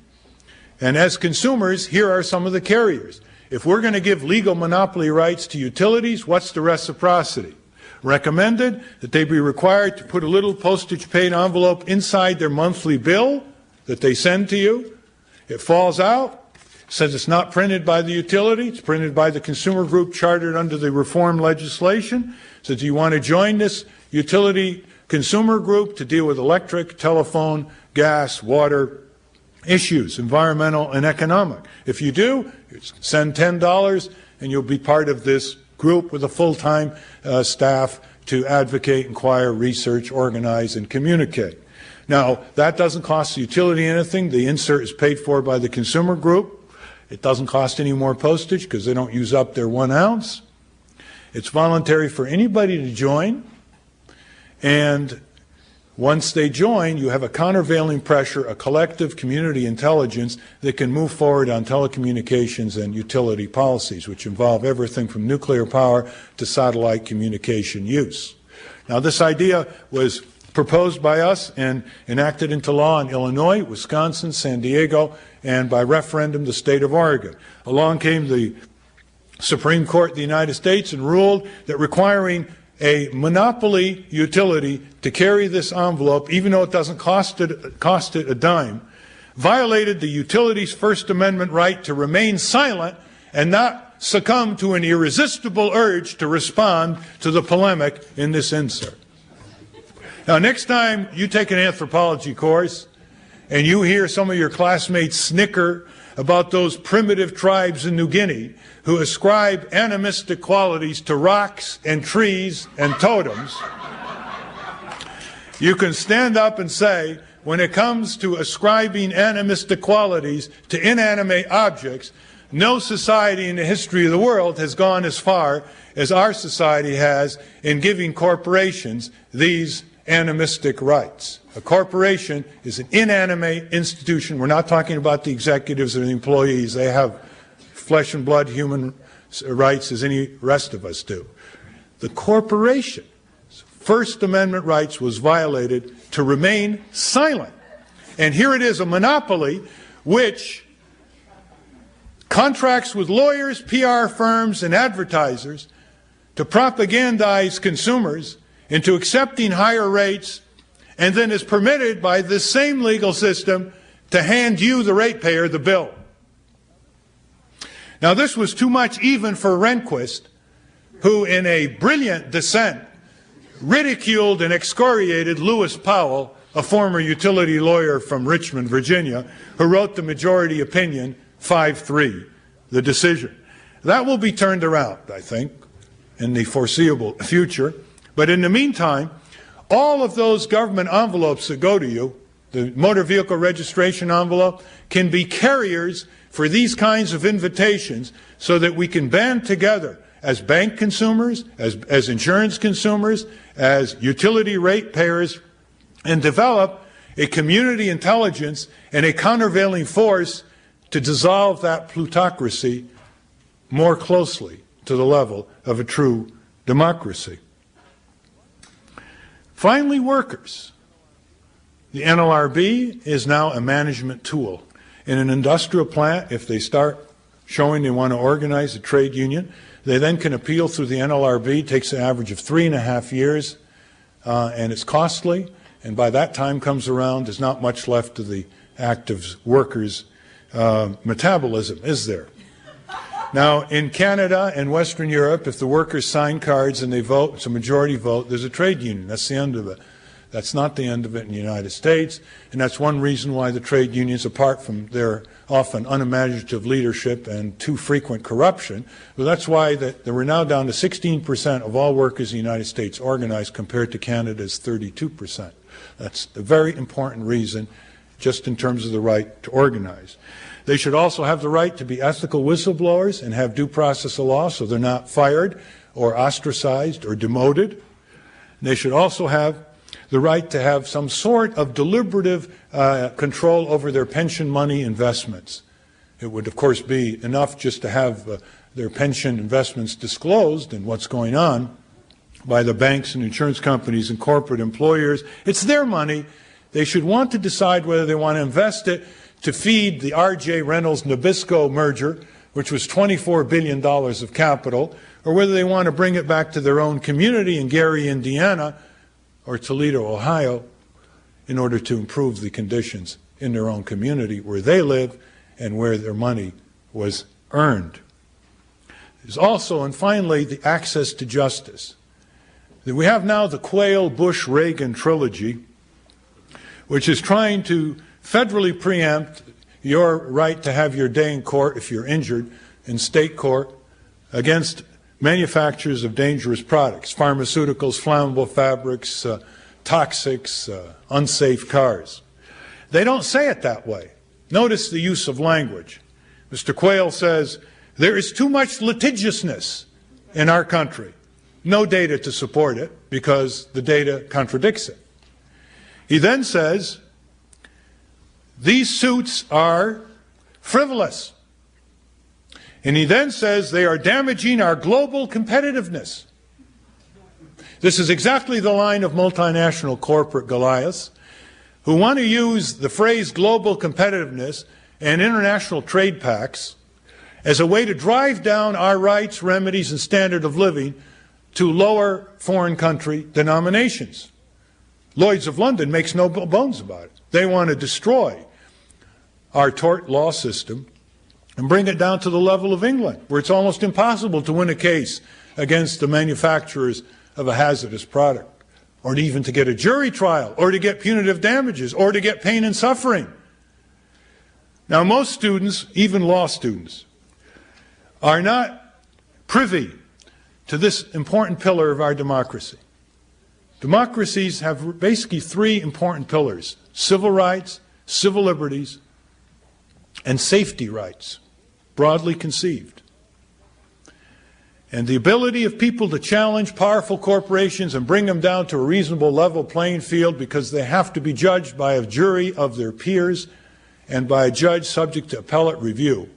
And as consumers, here are some of the carriers. If we're going to give legal monopoly rights to utilities, what's the reciprocity? Recommended that they be required to put a little postage-paid envelope inside their monthly bill that they send to you. It falls out, says it's not printed by the utility, it's printed by the consumer group chartered under the reform legislation. Says, do you want to join this utility consumer group to deal with electric, telephone, gas, water issues, environmental and economic? If you do, send $10 and you'll be part of this group with a full-time staff to advocate, inquire, research, organize, and communicate. Now, that doesn't cost the utility anything. The insert is paid for by the consumer group. It doesn't cost any more postage because they don't use up their 1 ounce. It's voluntary for anybody to join. And once they join, you have a countervailing pressure, a collective community intelligence that can move forward on telecommunications and utility policies, which involve everything from nuclear power to satellite communication use. Now, this idea was proposed by us and enacted into law in Illinois, Wisconsin, San Diego, and by referendum the state of Oregon. Along came the Supreme Court of the United States and ruled that requiring a monopoly utility to carry this envelope, even though it doesn't cost it a dime, violated the utility's First Amendment right to remain silent and not succumb to an irresistible urge to respond to the polemic in this insert. Now, next time you take an anthropology course and you hear some of your classmates snicker about those primitive tribes in New Guinea who ascribe animistic qualities to rocks and trees and totems, you can stand up and say, when it comes to ascribing animistic qualities to inanimate objects, no society in the history of the world has gone as far as our society has in giving corporations these animistic rights. A corporation is an inanimate institution. We're not talking about the executives or the employees. They have flesh and blood human rights as any rest of us do. The corporation's First Amendment rights was violated to remain silent. And here it is, a monopoly which contracts with lawyers, PR firms, and advertisers to propagandize consumers into accepting higher rates, and then is permitted by this same legal system to hand you, the ratepayer, the bill. Now, this was too much even for Rehnquist, who in a brilliant dissent ridiculed and excoriated Lewis Powell, a former utility lawyer from Richmond, Virginia, who wrote the majority opinion 5-3, the decision. That will be turned around, I think, in the foreseeable future. But in the meantime, all of those government envelopes that go to you, the motor vehicle registration envelope, can be carriers for these kinds of invitations so that we can band together as bank consumers, as insurance consumers, as utility ratepayers, and develop a community intelligence and a countervailing force to dissolve that plutocracy more closely to the level of a true democracy. Finally, workers. The NLRB is now a management tool. In an industrial plant, if they start showing they want to organize a trade union, they then can appeal through the NLRB. It takes an average of 3.5 years, and it's costly. And by that time comes around, there's not much left of the active workers' metabolism, is there? Now, in Canada and Western Europe, if the workers sign cards and they vote, it's a majority vote, there's a trade union. That's the end of it. That's not the end of it in the United States, and that's one reason why the trade unions, apart from their often unimaginative leadership and too frequent corruption, well, that's why we're now down to 16% of all workers in the United States organized compared to Canada's 32%. That's a very important reason, just in terms of the right to organize. They should also have the right to be ethical whistleblowers and have due process of law so they're not fired or ostracized or demoted. And they should also have the right to have some sort of deliberative control over their pension money investments. It would, of course, be enough just to have their pension investments disclosed and what's going on by the banks and insurance companies and corporate employers. It's their money. They should want to decide whether they want to invest it to feed the R.J. Reynolds-Nabisco merger, which was $24 billion of capital, or whether they want to bring it back to their own community in Gary, Indiana, or Toledo, Ohio, in order to improve the conditions in their own community where they live and where their money was earned. There's also, and finally, the access to justice. We have now the Quayle-Bush-Reagan trilogy, which is trying to federally preempt your right to have your day in court if you're injured in state court against manufacturers of dangerous products, pharmaceuticals, flammable fabrics, toxics, unsafe cars. They don't say it that way. Notice the use of language. Mr. Quayle says, there is too much litigiousness in our country. No data to support it because the data contradicts it. He then says, these suits are frivolous. And he then says they are damaging our global competitiveness. This is exactly the line of multinational corporate Goliaths who want to use the phrase global competitiveness and international trade pacts as a way to drive down our rights, remedies, and standard of living to lower foreign country denominations. Lloyd's of London makes no bones about it. They want to destroy our tort law system and bring it down to the level of England, where it's almost impossible to win a case against the manufacturers of a hazardous product, or even to get a jury trial, or to get punitive damages, or to get pain and suffering. Now, most students, even law students, are not privy to this important pillar of our democracy. Democracies have basically three important pillars: civil rights, civil liberties, and safety rights, broadly conceived. And the ability of people to challenge powerful corporations and bring them down to a reasonable level playing field, because they have to be judged by a jury of their peers and by a judge subject to appellate review.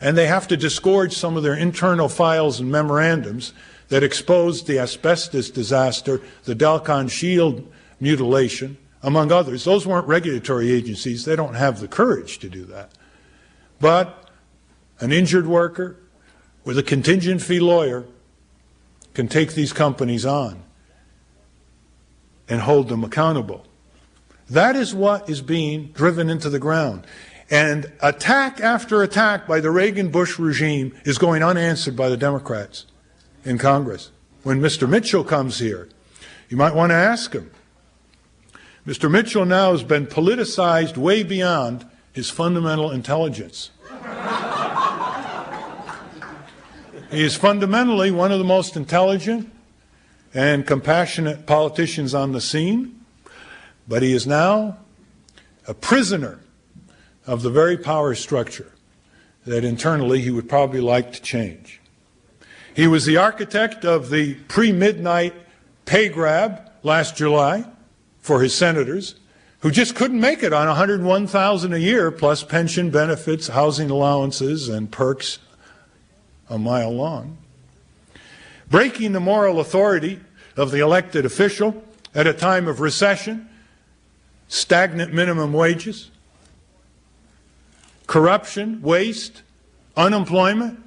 And they have to disgorge some of their internal files and memorandums that exposed the asbestos disaster, the Dalcon Shield mutilation, among others. Those weren't regulatory agencies. They don't have the courage to do that. But an injured worker with a contingent fee lawyer can take these companies on and hold them accountable. That is what is being driven into the ground. And attack after attack by the Reagan-Bush regime is going unanswered by the Democrats in Congress. When Mr. Mitchell comes here, you might want to ask him. Mr. Mitchell now has been politicized way beyond his fundamental intelligence. He is fundamentally one of the most intelligent and compassionate politicians on the scene, but he is now a prisoner of the very power structure that internally he would probably like to change. He was the architect of the pre-midnight pay grab last July for his senators, who just couldn't make it on $101,000 a year, plus pension benefits, housing allowances, and perks a mile long. Breaking the moral authority of the elected official at a time of recession, stagnant minimum wages, corruption, waste, unemployment.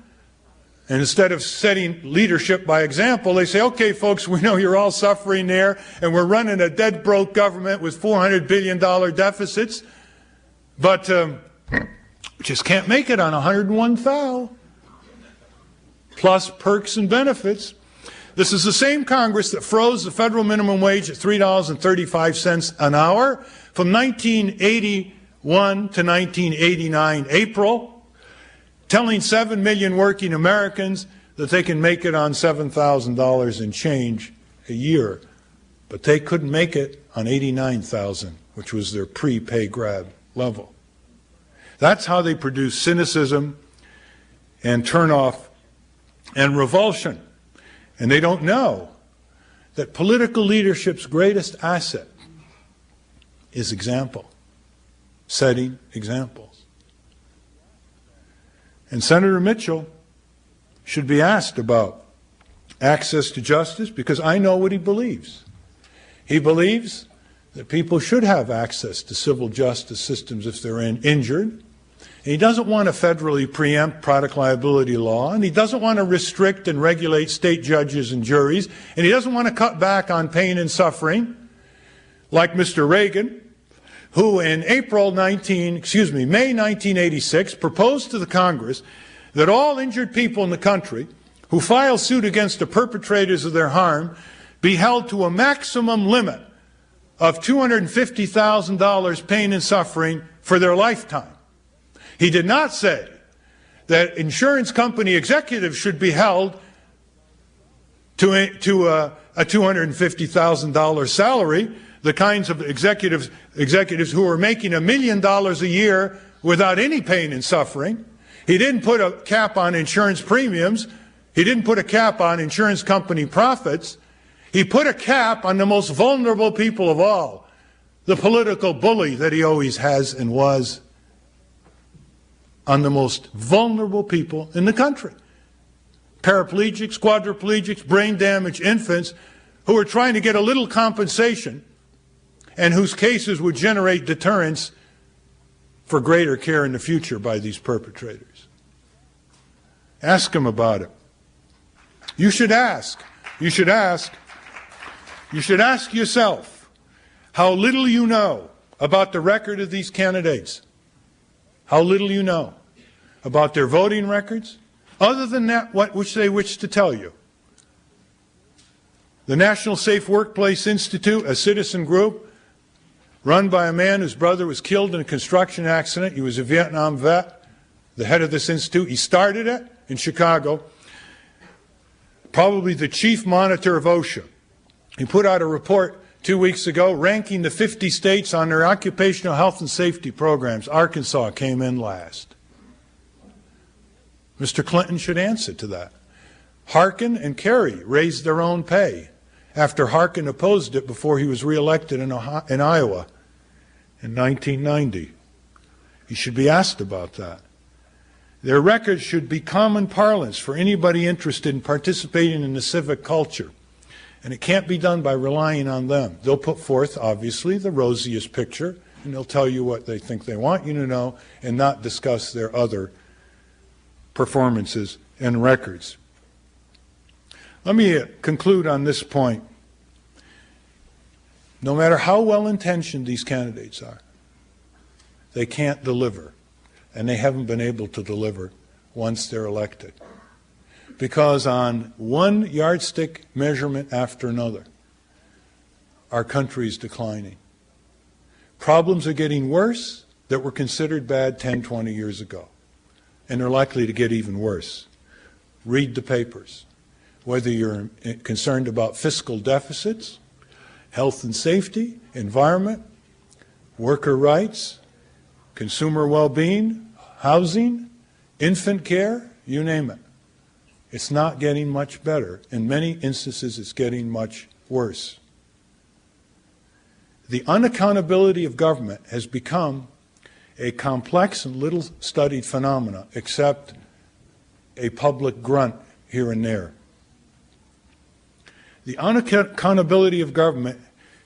And instead of setting leadership by example, they say, okay, folks, we know you're all suffering there, and we're running a dead broke government with $400 billion deficits, but we just can't make it on $101,000, plus perks and benefits. This is the same Congress that froze the federal minimum wage at $3.35 an hour from 1981 to 1989 April, telling 7 million working Americans that they can make it on $7,000 and change a year. But they couldn't make it on $89,000, which was their pre-pay grab level. That's how they produce cynicism and turnoff and revulsion. And they don't know that political leadership's greatest asset is example, setting examples. And Senator Mitchell should be asked about access to justice, because I know what he believes. He believes that people should have access to civil justice systems if they're injured. And he doesn't want to federally preempt product liability law, and he doesn't want to restrict and regulate state judges and juries, and he doesn't want to cut back on pain and suffering, like Mr. Reagan, who in May 1986 proposed to the Congress that all injured people in the country who file suit against the perpetrators of their harm be held to a maximum limit of $250,000 pain and suffering for their lifetime. He did not say that insurance company executives should be held to a $250,000 salary, the kinds of executives who are making $1 million a year without any pain and suffering. He didn't put a cap on insurance premiums. He didn't put a cap on insurance company profits. He put a cap on the most vulnerable people of all, the political bully that he always has and was, on the most vulnerable people in the country. Paraplegics, quadriplegics, brain damaged infants who are trying to get a little compensation and whose cases would generate deterrence for greater care in the future by these perpetrators. Ask them about it. You should ask. You should ask. You should ask yourself how little you know about the record of these candidates. How little you know about their voting records, other than that which they wish to tell you. The National Safe Workplace Institute, a citizen group run by a man whose brother was killed in a construction accident. He was a Vietnam vet, the head of this institute. He started it in Chicago, probably the chief monitor of OSHA. He put out a report 2 weeks ago ranking the 50 states on their occupational health and safety programs. Arkansas came in last. Mr. Clinton should answer to that. Harkin and Kerry raised their own pay after Harkin opposed it before he was reelected in Iowa in 1990. He should be asked about that. Their records should be common parlance for anybody interested in participating in the civic culture. And it can't be done by relying on them. They'll put forth, obviously, the rosiest picture, and they'll tell you what they think they want you to know and not discuss their other performances and records. Let me conclude on this point. No matter how well-intentioned these candidates are, they can't deliver, and they haven't been able to deliver once they're elected. Because on one yardstick measurement after another, our country is declining. Problems are getting worse that were considered bad 10, 20 years ago, and they're likely to get even worse. Read the papers. Whether you're concerned about fiscal deficits, health and safety, environment, worker rights, consumer well-being, housing, infant care, you name it. It's not getting much better. In many instances, it's getting much worse. The unaccountability of government has become a complex and little-studied phenomena, except a public grunt here and there. The unaccountability of government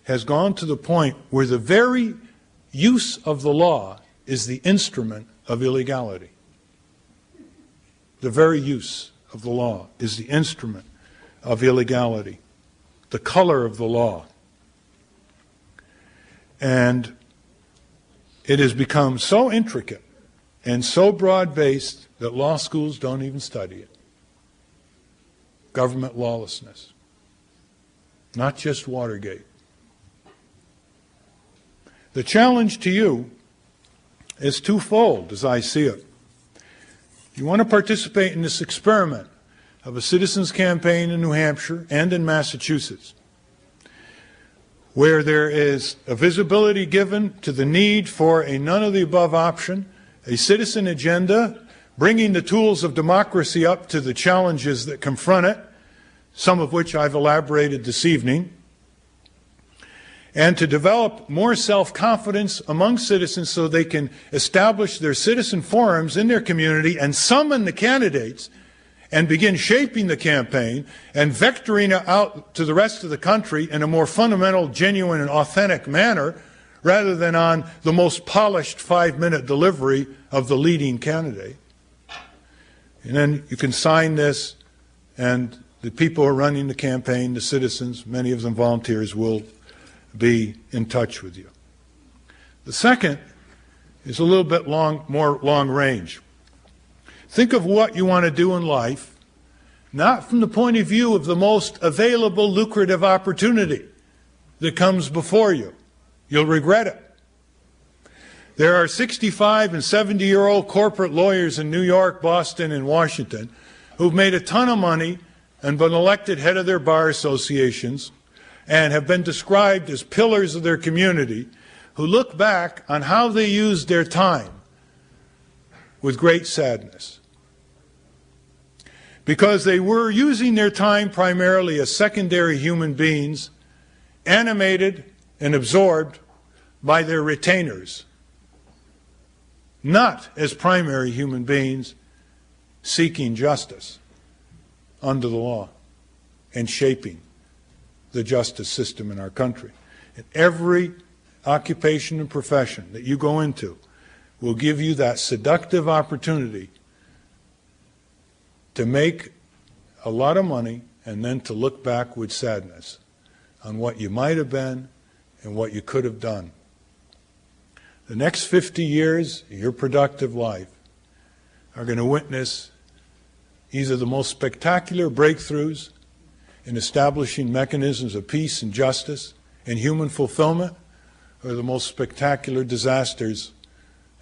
has gone to the point where the very use of the law is the instrument of illegality. The very use of the law is the instrument of illegality, the color of the law. And it has become so intricate and so broad-based that law schools don't even study it. Government lawlessness. Not just Watergate. The challenge to you is twofold, as I see it. You want to participate in this experiment of a citizens' campaign in New Hampshire and in Massachusetts, where there is a visibility given to the need for a none-of-the-above option, a citizen agenda, bringing the tools of democracy up to the challenges that confront it, some of which I've elaborated this evening, and to develop more self-confidence among citizens so they can establish their citizen forums in their community and summon the candidates and begin shaping the campaign and vectoring it out to the rest of the country in a more fundamental, genuine, and authentic manner rather than on the most polished 5-minute delivery of the leading candidate. And then you can sign this, and the people who are running the campaign, the citizens, many of them volunteers, will be in touch with you. The second is a little bit more long range. Think of what you want to do in life, not from the point of view of the most available lucrative opportunity that comes before you. You'll regret it. There are 65 and 70-year-old corporate lawyers in New York, Boston, and Washington who've made a ton of money and been elected head of their bar associations and have been described as pillars of their community, who look back on how they used their time with great sadness. Because they were using their time primarily as secondary human beings, animated and absorbed by their retainers, not as primary human beings seeking justice under the law and shaping the justice system in our country. And every occupation and profession that you go into will give you that seductive opportunity to make a lot of money and then to look back with sadness on what you might have been and what you could have done. The next 50 years of your productive life are going to witness either the most spectacular breakthroughs in establishing mechanisms of peace and justice and human fulfillment, or the most spectacular disasters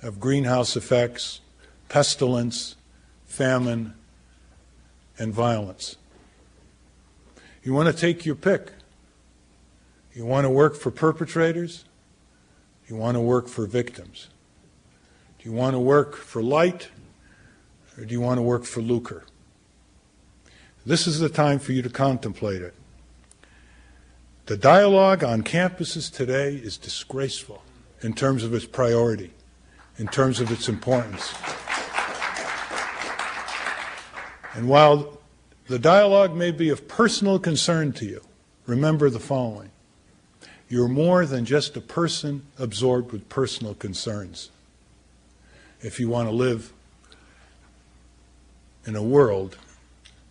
of greenhouse effects, pestilence, famine, and violence. You want to take your pick. You want to work for perpetrators? You want to work for victims? Do you want to work for light, or do you want to work for lucre? This is the time for you to contemplate it. The dialogue on campuses today is disgraceful in terms of its priority, in terms of its importance. And while the dialogue may be of personal concern to you, remember the following. You're more than just a person absorbed with personal concerns if you want to live in a world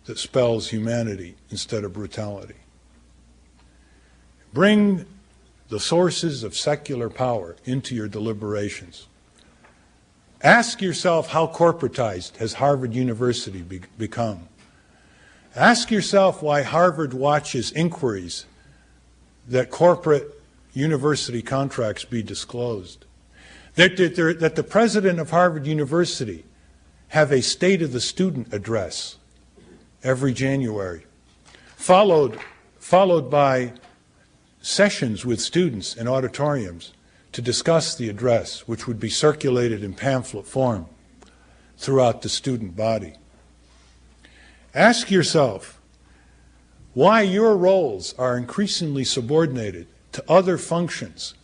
that spells humanity instead of brutality. Bring the sources of secular power into your deliberations. Ask yourself, how corporatized has Harvard University become? Ask yourself why Harvard watches inquiries that corporate university contracts be disclosed. That the president of Harvard University have a State of the Student address every January, followed by sessions with students in auditoriums to discuss the address, which would be circulated in pamphlet form throughout the student body. Ask yourself why your roles are increasingly subordinated to other functions,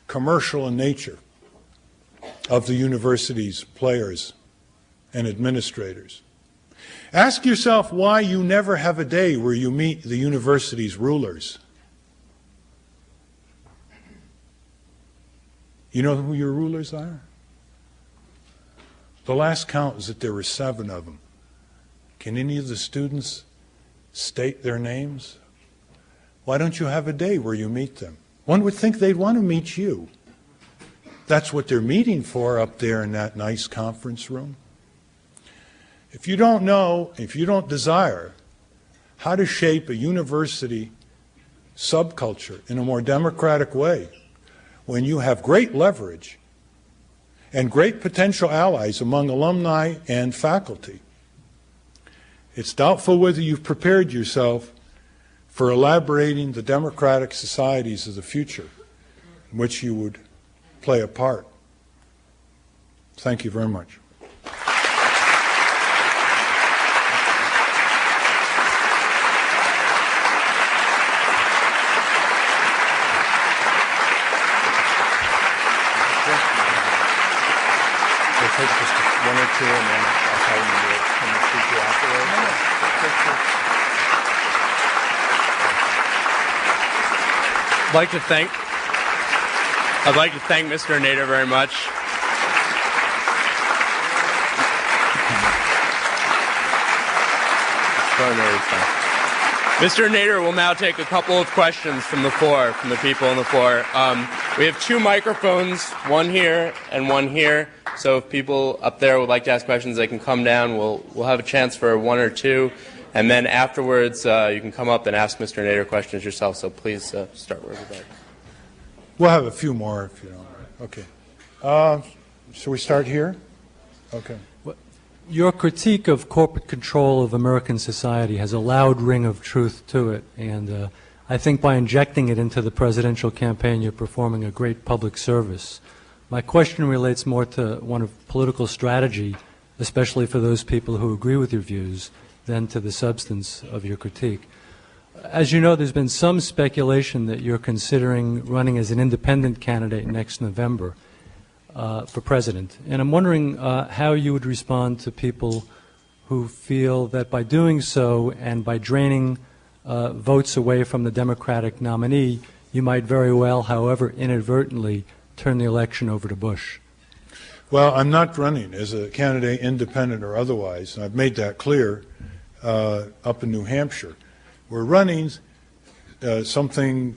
commercial in nature, of the university's players and administrators. Ask yourself why you never have a day where you meet the university's rulers. You know who your rulers are? The last count is that there were 7 of them. Can any of the students state their names? Why don't you have a day where you meet them? One would think they'd want to meet you. That's what they're meeting for up there in that nice conference room. If you don't know, if you don't desire how to shape a university subculture in a more democratic way, when you have great leverage and great potential allies among alumni and faculty, it's doubtful whether you've prepared yourself for elaborating the democratic societies of the future in which you would play a part. Thank you very much. Take just 1 or 2, and then I'll tell you to come and speak to you afterwards. I'd like to thank Mr. Nader very much. Extraordinary stuff. Mr. Nader will now take a couple of questions from the floor, from the people on the floor. We have 2 microphones, one here and one here. So if people up there would like to ask questions, they can come down. We'll have a chance for 1 or 2. And then afterwards, you can come up and ask Mr. Nader questions yourself. So please start wherever you'd like. We'll have a few more if you don't mind. Okay. Shall we start here? Okay. Your critique of corporate control of American society has a loud ring of truth to it, and I think by injecting it into the presidential campaign, you're performing a great public service. My question relates more to one of political strategy, especially for those people who agree with your views, than to the substance of your critique. As you know, there's been some speculation that you're considering running as an independent candidate next November for president. And I'm wondering how you would respond to people who feel that by doing so and by draining votes away from the Democratic nominee, you might very well, however inadvertently, turn the election over to Bush. Well, I'm not running as a candidate, independent or otherwise, and I've made that clear up in New Hampshire. We're running something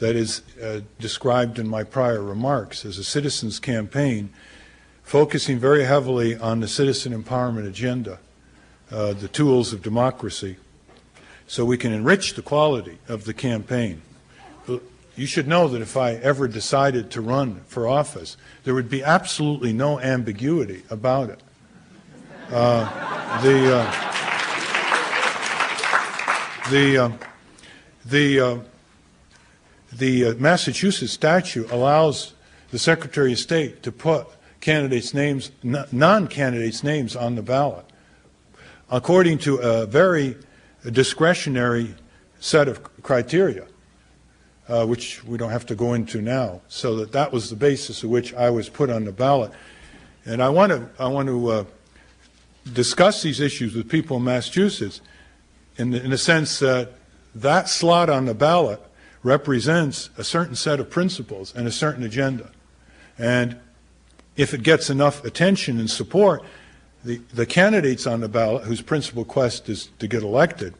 that is described in my prior remarks as a citizens' campaign, focusing very heavily on the citizen empowerment agenda, the tools of democracy, so we can enrich the quality of the campaign. You should know that if I ever decided to run for office, there would be absolutely no ambiguity about it. The Massachusetts statute allows the Secretary of State to put candidates' names, non-candidates' names on the ballot, according to a very discretionary set of criteria, which we don't have to go into now. So that was the basis of which I was put on the ballot. And I want to discuss these issues with people in Massachusetts in the sense that that slot on the ballot represents a certain set of principles and a certain agenda. And if it gets enough attention and support, the candidates on the ballot, whose principal quest is to get elected,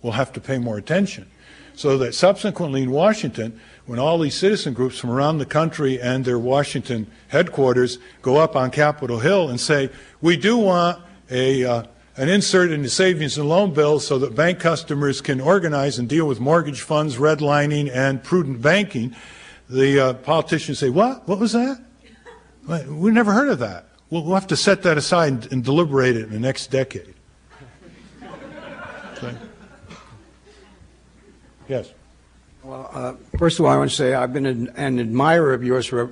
will have to pay more attention. So that subsequently in Washington, when all these citizen groups from around the country and their Washington headquarters go up on Capitol Hill and say, we do want an insert in the savings and loan bill so that bank customers can organize and deal with mortgage funds, redlining, and prudent banking, the politicians say, what? What was that? We never heard of that. We'll have to set that aside and deliberate it in the next decade. Okay. Yes. Well, first of all, I want to say I've been an admirer of yours for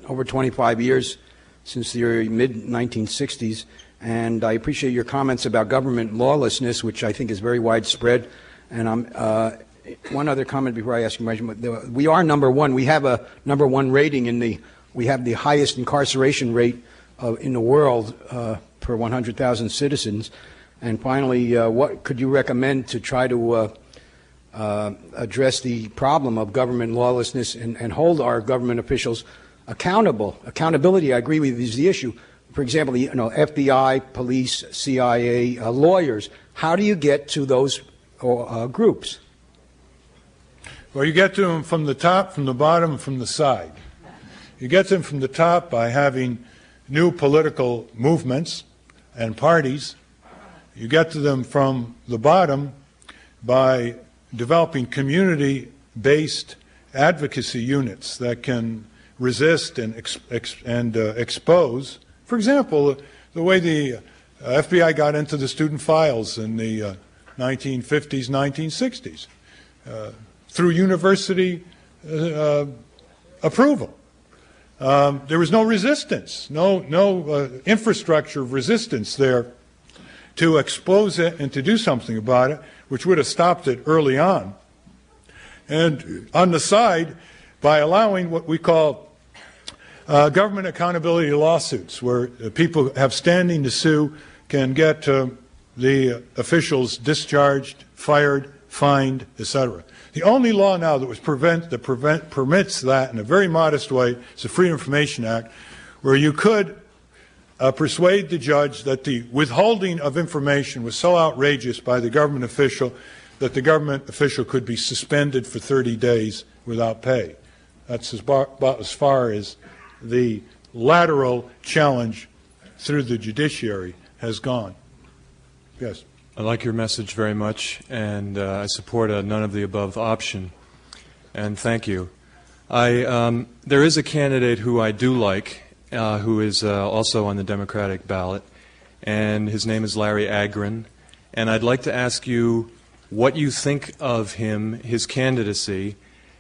over 25 years, since the mid-1960s, and I appreciate your comments about government lawlessness, which I think is very widespread. And one other comment before I ask you a question. We are number one. We have a number one rating we have the highest incarceration rate in the world per 100,000 citizens. And finally, what could you recommend to try to address the problem of government lawlessness and hold our government officials accountable? Accountability, I agree with you, is the issue. For example, FBI, police, CIA, lawyers. How do you get to those groups? Well, you get to them from the top, from the bottom, from the side. You get them from the top by having new political movements and parties. You get to them from the bottom by developing community-based advocacy units that can resist and expose. For example, the way the FBI got into the student files in the 1950s, 1960s, through university approval. There was no resistance, no infrastructure of resistance there to expose it and to do something about it, which would have stopped it early on. And on the side, by allowing what we call government accountability lawsuits, where people have standing to sue, can get the officials discharged, fired, fined, etc. The only law now that permits that in a very modest way is the Freedom of Information Act, where you could persuade the judge that the withholding of information was so outrageous by the government official that the government official could be suspended for 30 days without pay. That's about as far as the lateral challenge through the judiciary has gone. Yes. I like your message very much, and I support a none of the above option, and thank you. There is a candidate who I do like, who is also on the Democratic ballot, and his name is Larry Agron, and I'd like to ask you what you think of him, his candidacy,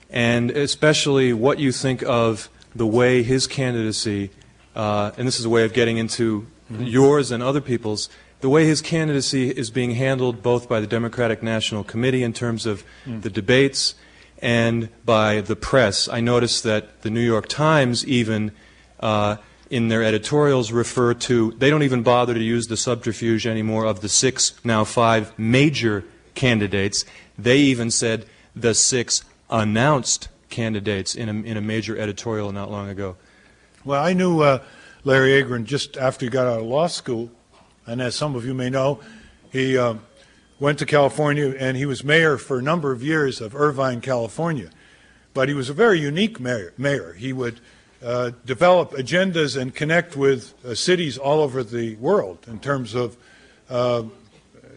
and especially what you think of the way his candidacy, and this is a way of getting into yours and other people's, the way his candidacy is being handled both by the Democratic National Committee in terms of the debates and by the press. I noticed that the New York Times even in their editorials refer to, they don't even bother to use the subterfuge anymore of the 6, now 5 major candidates. They even said the 6 announced candidates in a major editorial not long ago. Well, I knew Larry Agron just after he got out of law school, and as some of you may know, he went to California and he was mayor for a number of years of Irvine, California. But he was a very unique mayor. He would develop agendas and connect with cities all over the world in terms of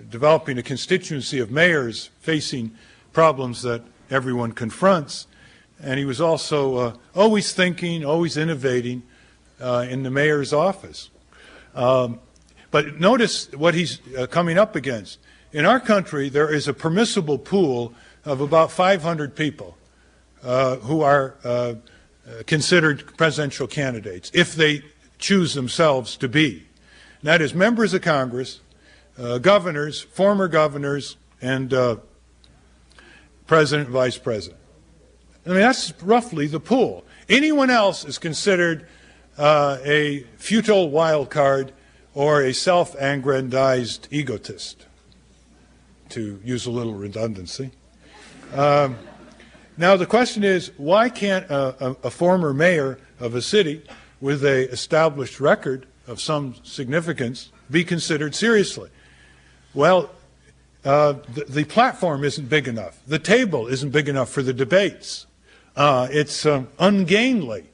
developing a constituency of mayors facing problems that everyone confronts. And he was also always thinking, always innovating in the mayor's office. But notice what he's coming up against. In our country, there is a permissible pool of about 500 people who are considered presidential candidates, if they choose themselves to be. And that is members of Congress, governors, former governors, and president and vice president. I mean, that's roughly the pool. Anyone else is considered a futile wild card or a self-aggrandized egotist, to use a little redundancy. Now, the question is, why can't a former mayor of a city with an established record of some significance be considered seriously? Well, the platform isn't big enough. The table isn't big enough for the debates. It's ungainly.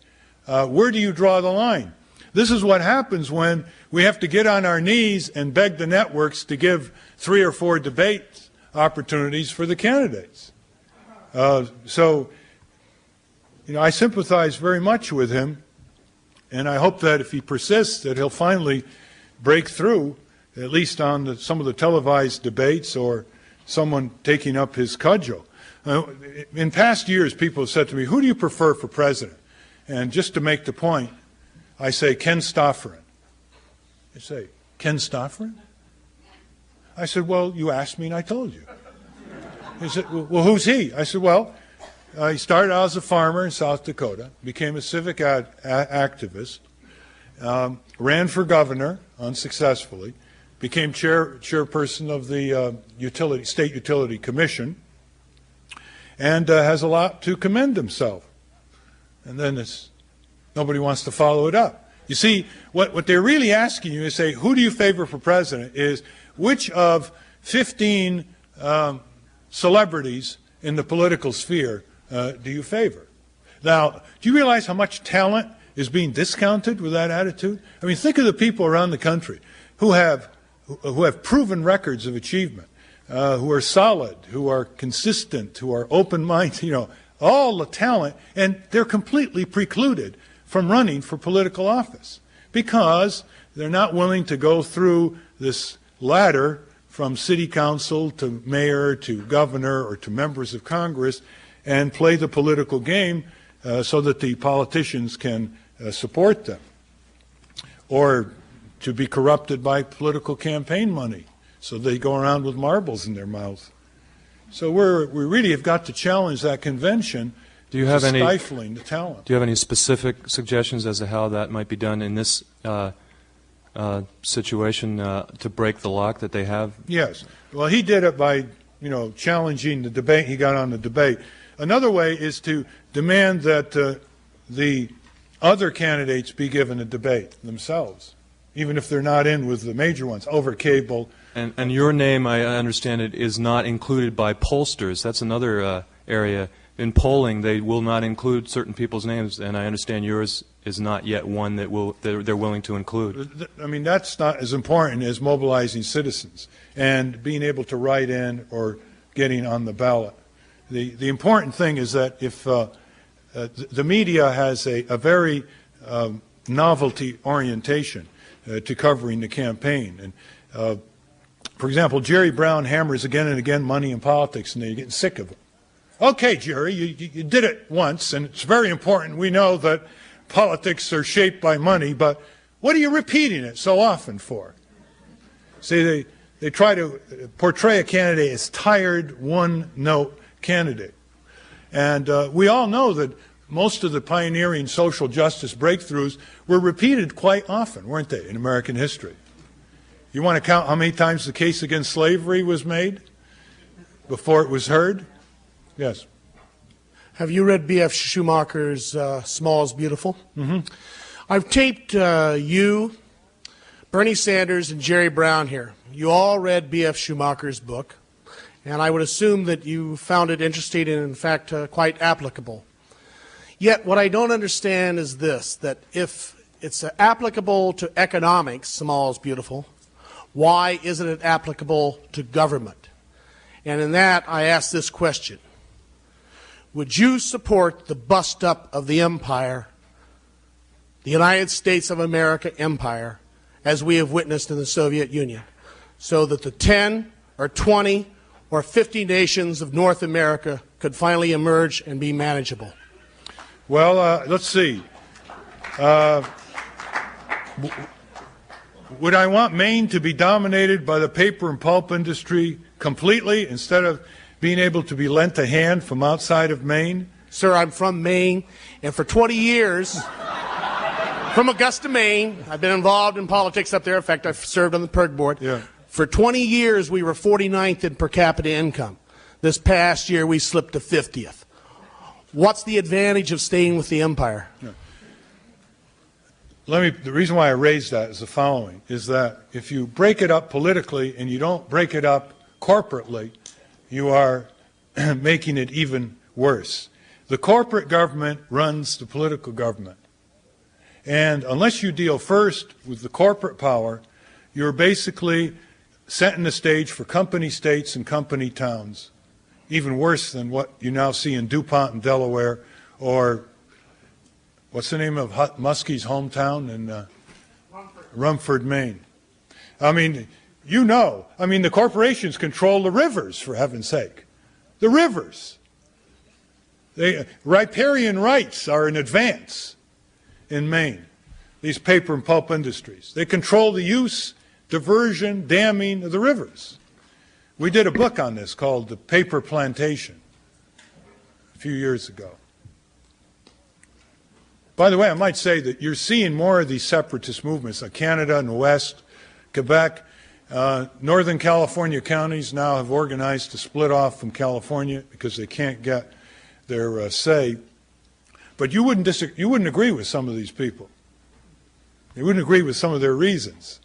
Where do you draw the line? This is what happens when we have to get on our knees and beg the networks to give 3 or 4 debate opportunities for the candidates. So, you know, I sympathize very much with him, and I hope that if he persists, that he'll finally break through, at least on some of the televised debates or someone taking up his cudgel. In past years, people have said to me, who do you prefer for president? And just to make the point, I say Ken Stofferin. They say, Ken Stofferin? I said, well, you asked me and I told you. He said, well, who's he? I said, well, he started out as a farmer in South Dakota, became a civic activist, ran for governor unsuccessfully, became chairperson of the State Utility Commission, and has a lot to commend himself. And then nobody wants to follow it up. You see, what they're really asking you is say, who do you favor for president, is which of 15 celebrities in the political sphere do you favor? Now, do you realize how much talent is being discounted with that attitude? I mean, think of the people around the country who have proven records of achievement, who are solid, who are consistent, who are open-minded, you know, all the talent, and they're completely precluded from running for political office because they're not willing to go through this ladder from city council to mayor to governor or to members of Congress and play the political game so that the politicians can support them, or to be corrupted by political campaign money so they go around with marbles in their mouth. So we really have got to challenge that convention. Do you have any stifling the talent? Do you have any specific suggestions as to how that might be done in this situation to break the lock that they have? Yes. Well, he did it by, you know, challenging the debate. He got on the debate. Another way is to demand that the other candidates be given a debate themselves, even if they're not in with the major ones, over cable. And your name, I understand it, is not included by pollsters. That's another area. In polling, they will not include certain people's names, and I understand yours is not yet one that they're willing to include. I mean, that's not as important as mobilizing citizens and being able to write in or getting on the ballot. The important thing is that if the media has a very novelty orientation to covering the campaign, and for example, Jerry Brown hammers again and again money in politics, and they're getting sick of it. Okay, Jerry, you did it once, and it's very important. We know that politics are shaped by money, but what are you repeating it so often for? See, they try to portray a candidate as tired, one-note candidate. And we all know that most of the pioneering social justice breakthroughs were repeated quite often, weren't they, in American history? You want to count how many times the case against slavery was made? before it was heard? Yes. Have you read B.F. Schumacher's Small is Beautiful? Mm-hmm. I've taped you, Bernie Sanders, and Jerry Brown here. You all read B.F. Schumacher's book, and I would assume that you found it interesting and, in fact, quite applicable. Yet what I don't understand is this, that if it's applicable to economics, small is beautiful, why isn't it applicable to government? And in that, I ask this question. Would you support the bust-up of the empire, the United States of America empire, as we have witnessed in the Soviet Union, so that the 10 or 20 or 50 nations of North America could finally emerge and be manageable? Well, let's see. Would I want Maine to be dominated by the paper and pulp industry completely instead of being able to be lent a hand from outside of Maine? Sir, I'm from Maine, and for 20 years, from Augusta, Maine, I've been involved in politics up there. In fact, I've served on the PERG board. Yeah. For 20 years, we were 49th in per capita income. This past year, we slipped to 50th. What's the advantage of staying with the empire? Yeah. The reason why I raised that is the following, is that if you break it up politically and you don't break it up corporately, you are making it even worse. The corporate government runs the political government. And unless you deal first with the corporate power, you're basically setting the stage for company states and company towns, even worse than what you now see in DuPont in Delaware, or what's the name of Muskie's hometown in Rumford, Maine. I mean, the corporations control the rivers, for heaven's sake. The rivers. Riparian rights are in advance in Maine, these paper and pulp industries. They control the use, diversion, damming of the rivers. We did a book on this called The Paper Plantation a few years ago. By the way, I might say that you're seeing more of these separatist movements like Canada and the West, Quebec. Northern California counties now have organized to split off from California because they can't get their say. But you wouldn't agree with some of these people. You wouldn't agree with some of their reasons.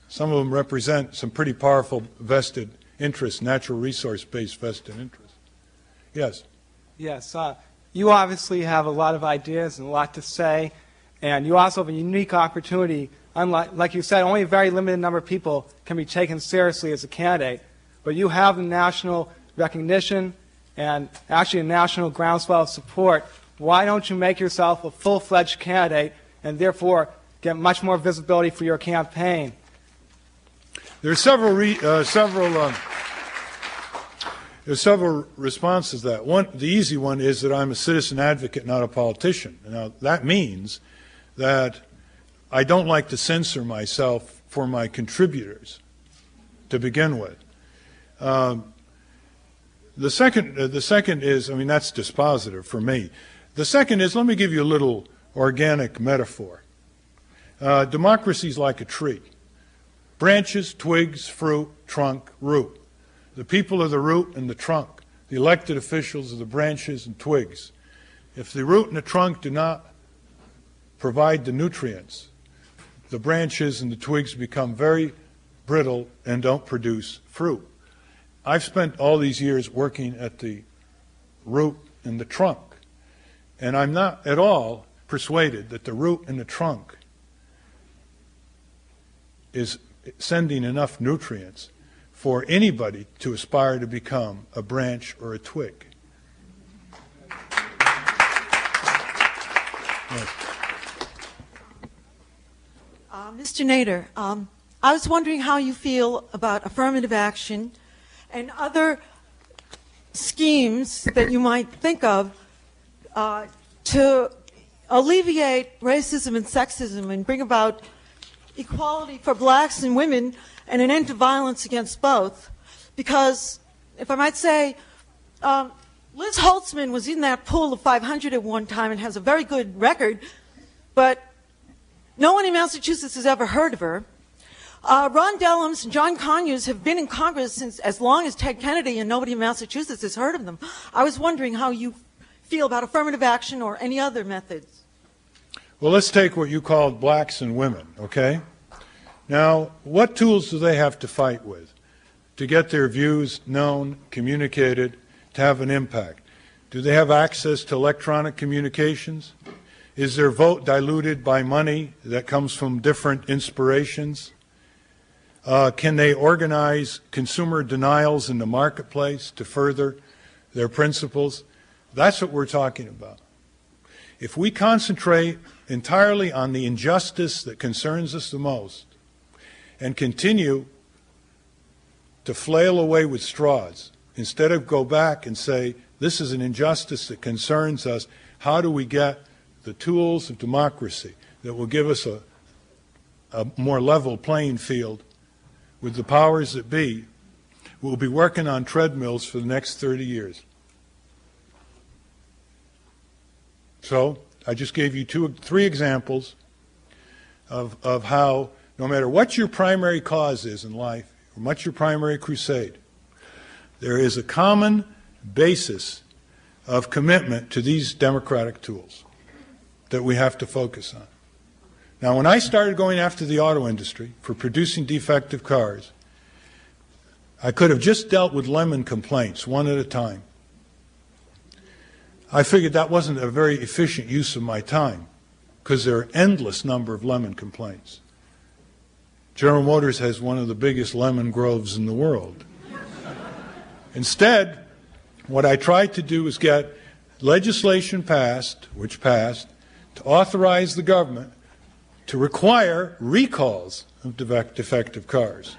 Some of them represent some pretty powerful vested interests, natural resource-based vested interests. Yes? Yes. You obviously have a lot of ideas and a lot to say, and you also have a unique opportunity. Unlike, like you said, only a very limited number of people can be taken seriously as a candidate, but you have the national recognition and actually a national groundswell of support. Why don't you make yourself a full-fledged candidate and therefore get much more visibility for your campaign? There are several responses to that. One, the easy one is that I'm a citizen advocate, not a politician. Now, that means that I don't like to censor myself for my contributors to begin with. The second is, that's dispositive for me. The second is, let me give you a little organic metaphor. Democracy is like a tree. Branches, twigs, fruit, trunk, root. The people are the root and the trunk. The elected officials are the branches and twigs. If the root and the trunk do not provide the nutrients, the branches and the twigs become very brittle and don't produce fruit. I've spent all these years working at the root and the trunk, and I'm not at all persuaded that the root and the trunk is sending enough nutrients for anybody to aspire to become a branch or a twig. Yes. Mr. Nader, I was wondering how you feel about affirmative action and other schemes that you might think of to alleviate racism and sexism and bring about equality for blacks and women and an end to violence against both. Because, if I might say, Liz Holtzman was in that pool of 500 at one time and has a very good record, but no one in Massachusetts has ever heard of her. Ron Dellums and John Conyers have been in Congress since as long as Ted Kennedy, and nobody in Massachusetts has heard of them. I was wondering how you feel about affirmative action or any other methods. Well, let's take what you called blacks and women, okay? Now, what tools do they have to fight with to get their views known, communicated, to have an impact? Do they have access to electronic communications? Is their vote diluted by money that comes from different inspirations? Can they organize consumer denials in the marketplace to further their principles? That's what we're talking about. If we concentrate entirely on the injustice that concerns us the most and continue to flail away with straws, instead of go back and say, this is an injustice that concerns us, how do we get the tools of democracy that will give us a more level playing field with the powers that be? We'll be working on treadmills for the next 30 years. So I just gave you three examples of how, no matter what your primary cause is in life, or what your primary crusade, there is a common basis of commitment to these democratic tools that we have to focus on. Now, when I started going after the auto industry for producing defective cars, I could have just dealt with lemon complaints one at a time. I figured that wasn't a very efficient use of my time because there are an endless number of lemon complaints. General Motors has one of the biggest lemon groves in the world. Instead, what I tried to do was get legislation passed, which passed, to authorize the government to require recalls of defective cars.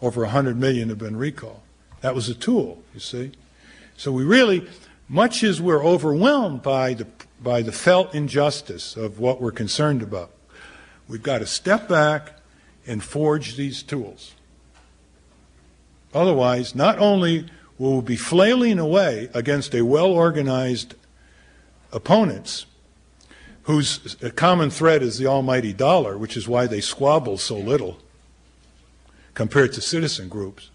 Over 100 million have been recalled. That was a tool, you see. So we really, much as we're overwhelmed by the felt injustice of what we're concerned about, we've got to step back and forge these tools. Otherwise, not only will we be flailing away against a well-organized opponents whose common thread is the almighty dollar, which is why they squabble so little compared to citizen groups.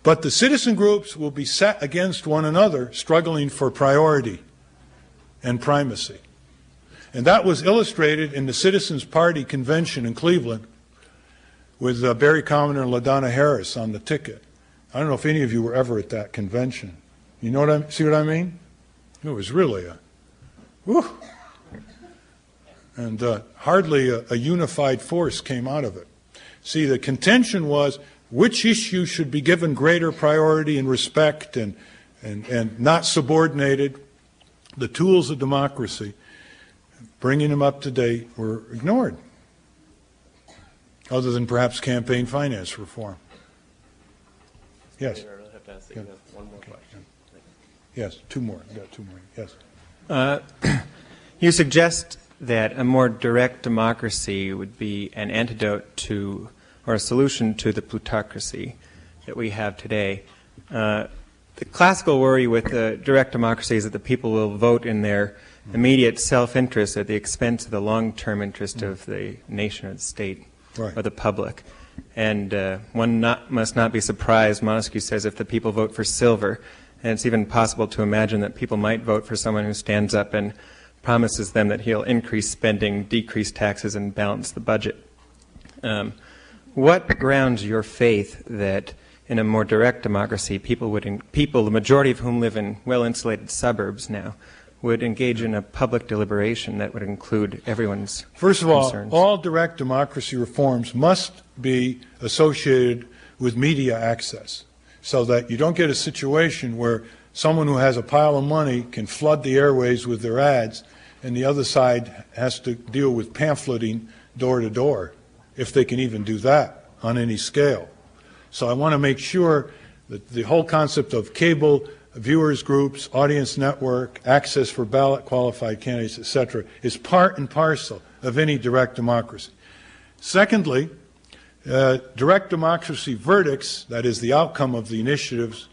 But the citizen groups will be set against one another, struggling for priority and primacy. And that was illustrated in the Citizens Party convention in Cleveland with Barry Commoner and LaDonna Harris on the ticket. I don't know if any of you were ever at that convention. You know what see what I mean? It was really a, whew. And hardly a unified force came out of it. See, the contention was which issue should be given greater priority and respect and not subordinated. The tools of democracy, bringing them up to date, were ignored, other than perhaps campaign finance reform. Yes? I really have to ask you one more question. Yes, two more. I've got two more. Yes. You suggest that a more direct democracy would be an antidote to, or a solution to, the plutocracy that we have today. The classical worry with direct democracy is that the people will vote in their immediate self-interest at the expense of the long-term interest of the nation or the state or the public. And one must not be surprised, Montesquieu says, if the people vote for silver. And it's even possible to imagine that people might vote for someone who stands up and promises them that he'll increase spending, decrease taxes, and balance the budget. What grounds your faith that in a more direct democracy, people, the majority of whom live in well-insulated suburbs now, would engage in a public deliberation that would include everyone's concerns? First of all direct democracy reforms must be associated with media access, so that you don't get a situation where someone who has a pile of money can flood the airways with their ads, and the other side has to deal with pamphleting door to door, if they can even do that on any scale. So I want to make sure that the whole concept of cable viewers groups, audience network, access for ballot qualified candidates, etc., is part and parcel of any direct democracy. Secondly, direct democracy verdicts, that is the outcome of the initiatives,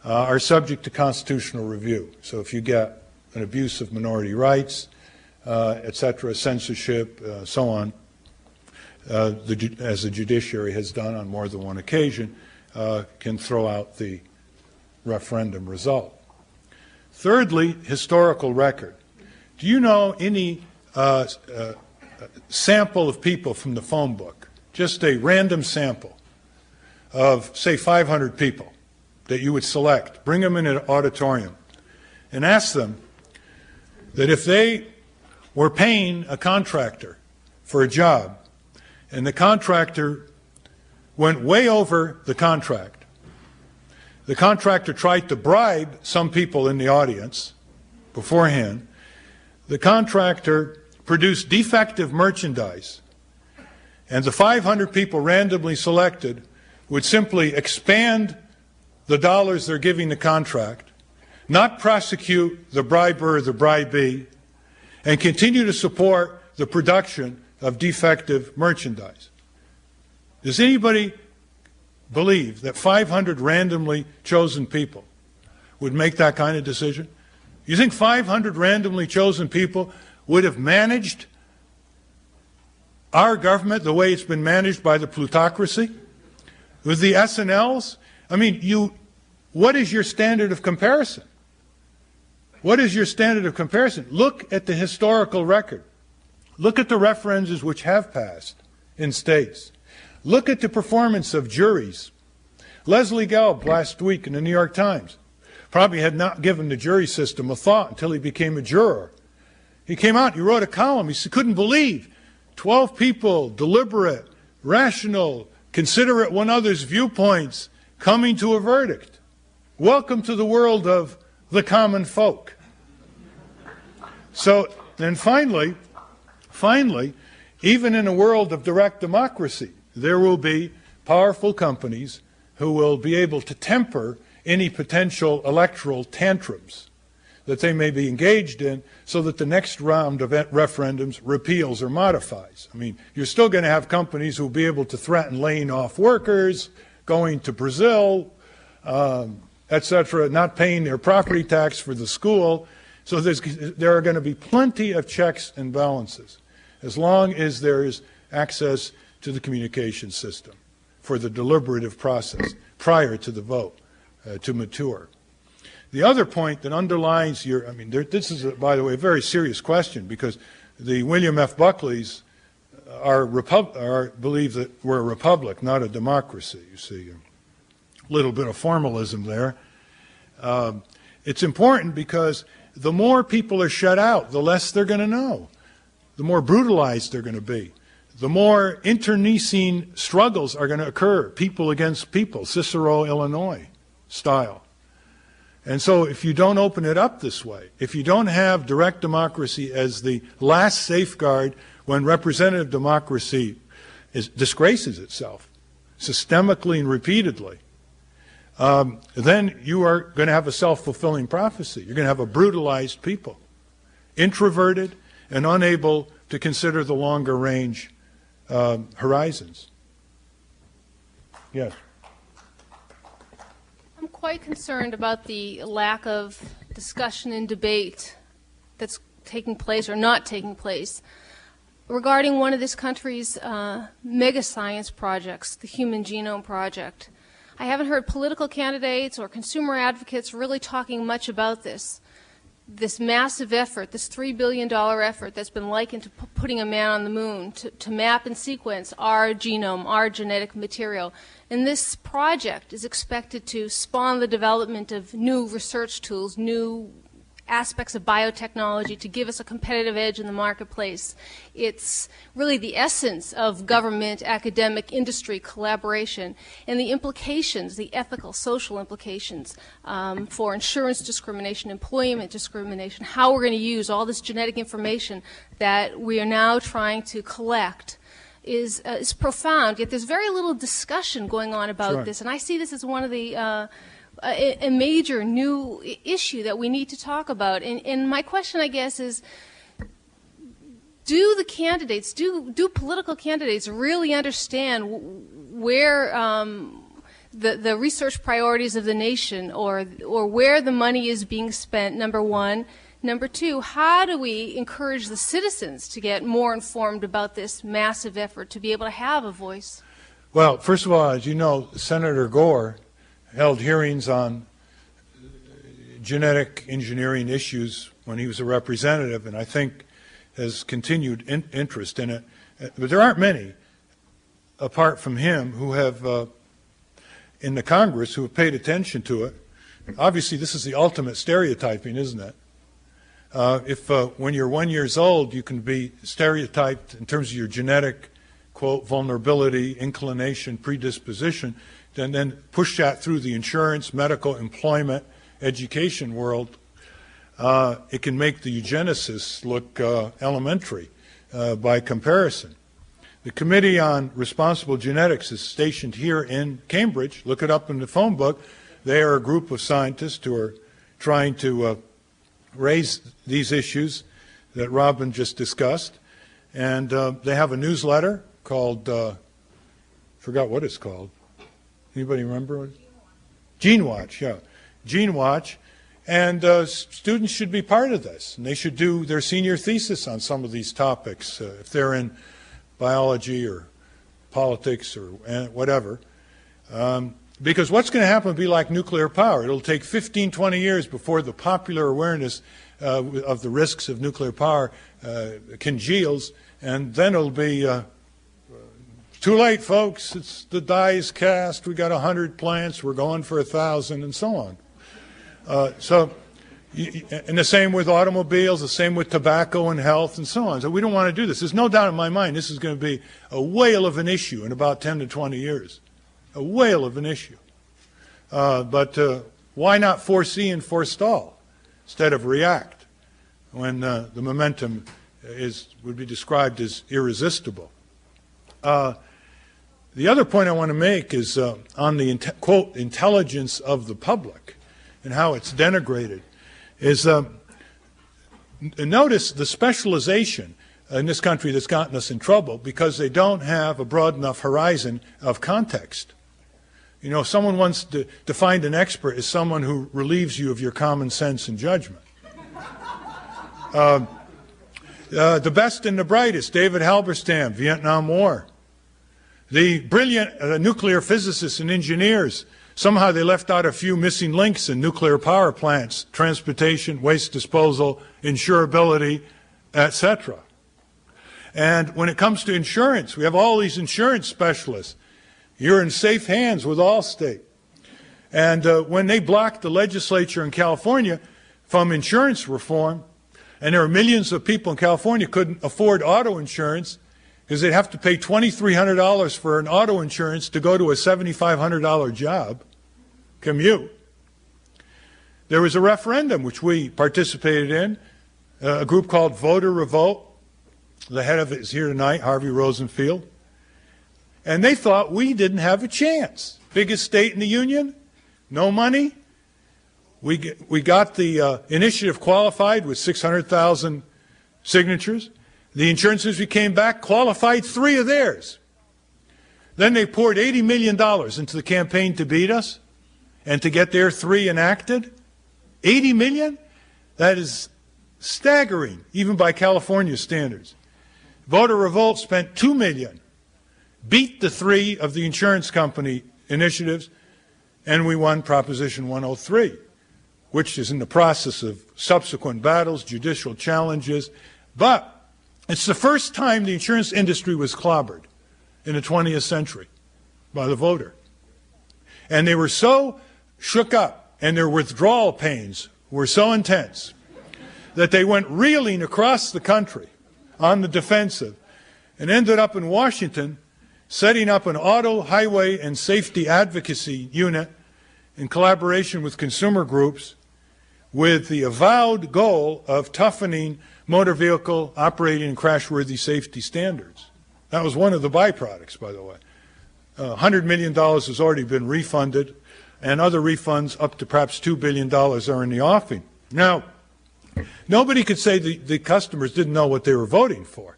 are subject to constitutional review. So if you get an abuse of minority rights, etc., censorship, so on, as the judiciary has done on more than one occasion, can throw out the referendum result. Thirdly, historical record. Do you know any sample of people from the phone book, just a random sample of, say, 500 people that you would select, bring them in an auditorium, and ask them that if they were paying a contractor for a job and the contractor went way over the contractor tried to bribe some people in the audience beforehand, the contractor produced defective merchandise, and the 500 people randomly selected would simply expand the dollars they're giving the contract, not prosecute the briber or the bribee, and continue to support the production of defective merchandise. Does anybody believe that 500 randomly chosen people would make that kind of decision? You think 500 randomly chosen people would have managed our government the way it's been managed by the plutocracy? With the S&Ls? I mean, what is your standard of comparison? What is your standard of comparison? Look at the historical record. Look at the referendums which have passed in states. Look at the performance of juries. Leslie Gelb last week in the New York Times probably had not given the jury system a thought until he became a juror. He came out, he wrote a column, he couldn't believe 12 people, deliberate, rational, considerate one another's viewpoints, coming to a verdict. Welcome to the world of the common folk. So, and finally, even in a world of direct democracy, there will be powerful companies who will be able to temper any potential electoral tantrums that they may be engaged in so that the next round of referendums repeals or modifies. I mean, you're still going to have companies who will be able to threaten laying off workers, going to Brazil, etc., not paying their property tax for the school. So there are going to be plenty of checks and balances as long as there is access to the communication system for the deliberative process prior to the vote to mature. The other point that underlines this is, by the way, a very serious question, because the William F. Buckleys believe that we're a republic, not a democracy. You see, a little bit of formalism there. It's important because the more people are shut out, the less they're going to know, the more brutalized they're going to be. The more internecine struggles are going to occur, people against people, Cicero, Illinois style. And so if you don't open it up this way, if you don't have direct democracy as the last safeguard when representative democracy disgraces itself systemically and repeatedly, then you are going to have a self-fulfilling prophecy. You're going to have a brutalized people, introverted and unable to consider the longer range horizons. Yes. I'm quite concerned about the lack of discussion and debate that's taking place or not taking place regarding one of this country's mega science projects, the Human Genome Project. I haven't heard political candidates or consumer advocates really talking much about this massive effort, this $3 billion effort that's been likened to putting a man on the moon, to map and sequence our genome, our genetic material. And this project is expected to spawn the development of new research tools, new aspects of biotechnology to give us a competitive edge in the marketplace. It's really the essence of government, academic, industry collaboration, and the implications, the ethical, social implications for insurance discrimination, employment discrimination, how we're going to use all this genetic information that we are now trying to collect is profound, yet there's very little discussion going on about this, and I see this as one of the a major new issue that we need to talk about. And my question, I guess, is do the candidates, do political candidates really understand where the research priorities of the nation or where the money is being spent, number one? Number two, how do we encourage the citizens to get more informed about this massive effort to be able to have a voice? Well, first of all, as you know, Senator Gore held hearings on genetic engineering issues when he was a representative, and I think has continued interest in it. But there aren't many, apart from him, who have, in the Congress, who have paid attention to it. Obviously, this is the ultimate stereotyping, isn't it? If when you're 1 year old, you can be stereotyped in terms of your genetic, quote, vulnerability, inclination, predisposition, then push that through the insurance, medical, employment, education world, it can make the eugenicists look elementary by comparison. The Committee on Responsible Genetics is stationed here in Cambridge. Look it up in the phone book. They are a group of scientists who are trying to raise these issues that Robin just discussed. And they have a newsletter called, forgot what it's called. Anybody remember? Gene Watch, yeah. Gene Watch. And students should be part of this. And they should do their senior thesis on some of these topics, if they're in biology or politics or whatever. Because what's going to happen will be like nuclear power. It'll take 15, 20 years before the popular awareness of the risks of nuclear power congeals, and then it'll be too late, folks. It's the die is cast. We got 100 plants. We're going for 1,000, and so on. And the same with automobiles, the same with tobacco and health, and so on. So we don't want to do this. There's no doubt in my mind this is going to be a whale of an issue in about 10 to 20 years. A whale of an issue. But why not foresee and forestall instead of react when the momentum would be described as irresistible? The other point I want to make is on the, quote, intelligence of the public and how it's denigrated is notice the specialization in this country that's gotten us in trouble because they don't have a broad enough horizon of context. You know, if someone wants to define an expert as someone who relieves you of your common sense and judgment. The best and the brightest, David Halberstam, Vietnam War. The brilliant nuclear physicists and engineers, somehow they left out a few missing links in nuclear power plants, transportation, waste disposal, insurability, etc. And when it comes to insurance, we have all these insurance specialists. You're in safe hands with Allstate. And when they blocked the legislature in California from insurance reform, and there were millions of people in California who couldn't afford auto insurance because they'd have to pay $2,300 for an auto insurance to go to a $7,500 job, commute. There was a referendum which we participated in, a group called Voter Revolt. The head of it is here tonight, Harvey Rosenfield. And they thought we didn't have a chance. Biggest state in the union, no money. We got the initiative qualified with 600,000 signatures. The insurance industry came back, qualified 3 of theirs. Then they poured $80 million into the campaign to beat us and to get their 3 enacted. $80 million? That is staggering, even by California standards. Voter Revolt spent $2 million, beat the 3 of the insurance company initiatives, and we won Proposition 103, which is in the process of subsequent battles, judicial challenges. But it's the first time the insurance industry was clobbered in the 20th century by the voter. And they were so shook up, and their withdrawal pains were so intense, that they went reeling across the country on the defensive and ended up in Washington setting up an auto, highway, and safety advocacy unit in collaboration with consumer groups with the avowed goal of toughening motor vehicle operating and crash-worthy safety standards. That was one of the byproducts, by the way. $100 million has already been refunded, and other refunds up to perhaps $2 billion are in the offing. Now, nobody could say the customers didn't know what they were voting for.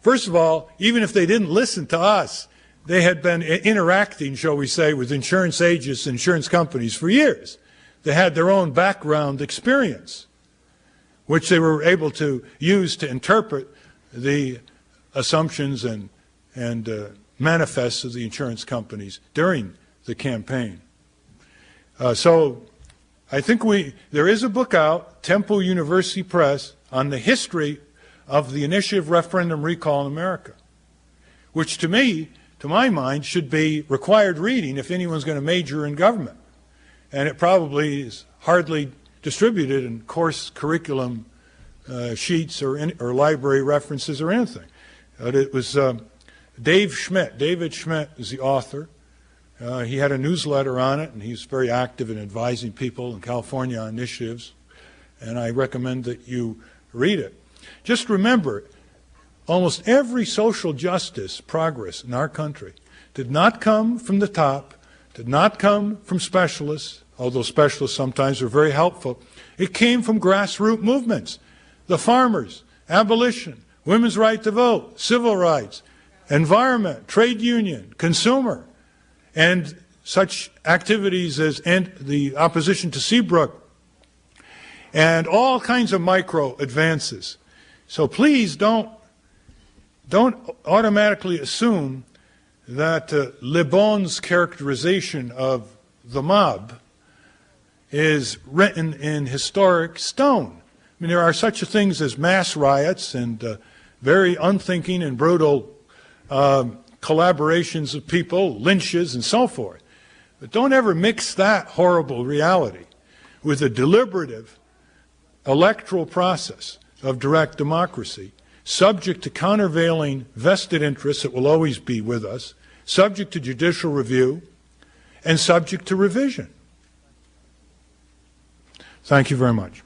First of all, even if they didn't listen to us, they had been interacting, shall we say, with insurance agents and insurance companies for years. They had their own background experience. which they were able to use to interpret the assumptions and manifests of the insurance companies during the campaign. So I think there is a book out, Temple University Press, on the history of the initiative referendum recall in America, which to me, to my mind, should be required reading if anyone's going to major in government. And it probably is hardly distributed in course curriculum sheets or library references or anything. But it was David Schmidt is the author. He had a newsletter on it, and he's very active in advising people in California on initiatives, and I recommend that you read it. Just remember, almost every social justice progress in our country did not come from the top, did not come from specialists, although specialists sometimes are very helpful. It came from grassroots movements. The farmers, abolition, women's right to vote, civil rights, environment, trade union, consumer, and such activities as the opposition to Seabrook, and all kinds of micro advances. So please don't automatically assume that Le Bon's characterization of the mob is written in historic stone. I mean, there are such things as mass riots and very unthinking and brutal collaborations of people, lynches, and so forth. But don't ever mix that horrible reality with a deliberative electoral process of direct democracy, subject to countervailing vested interests that will always be with us, subject to judicial review, and subject to revision. Thank you very much.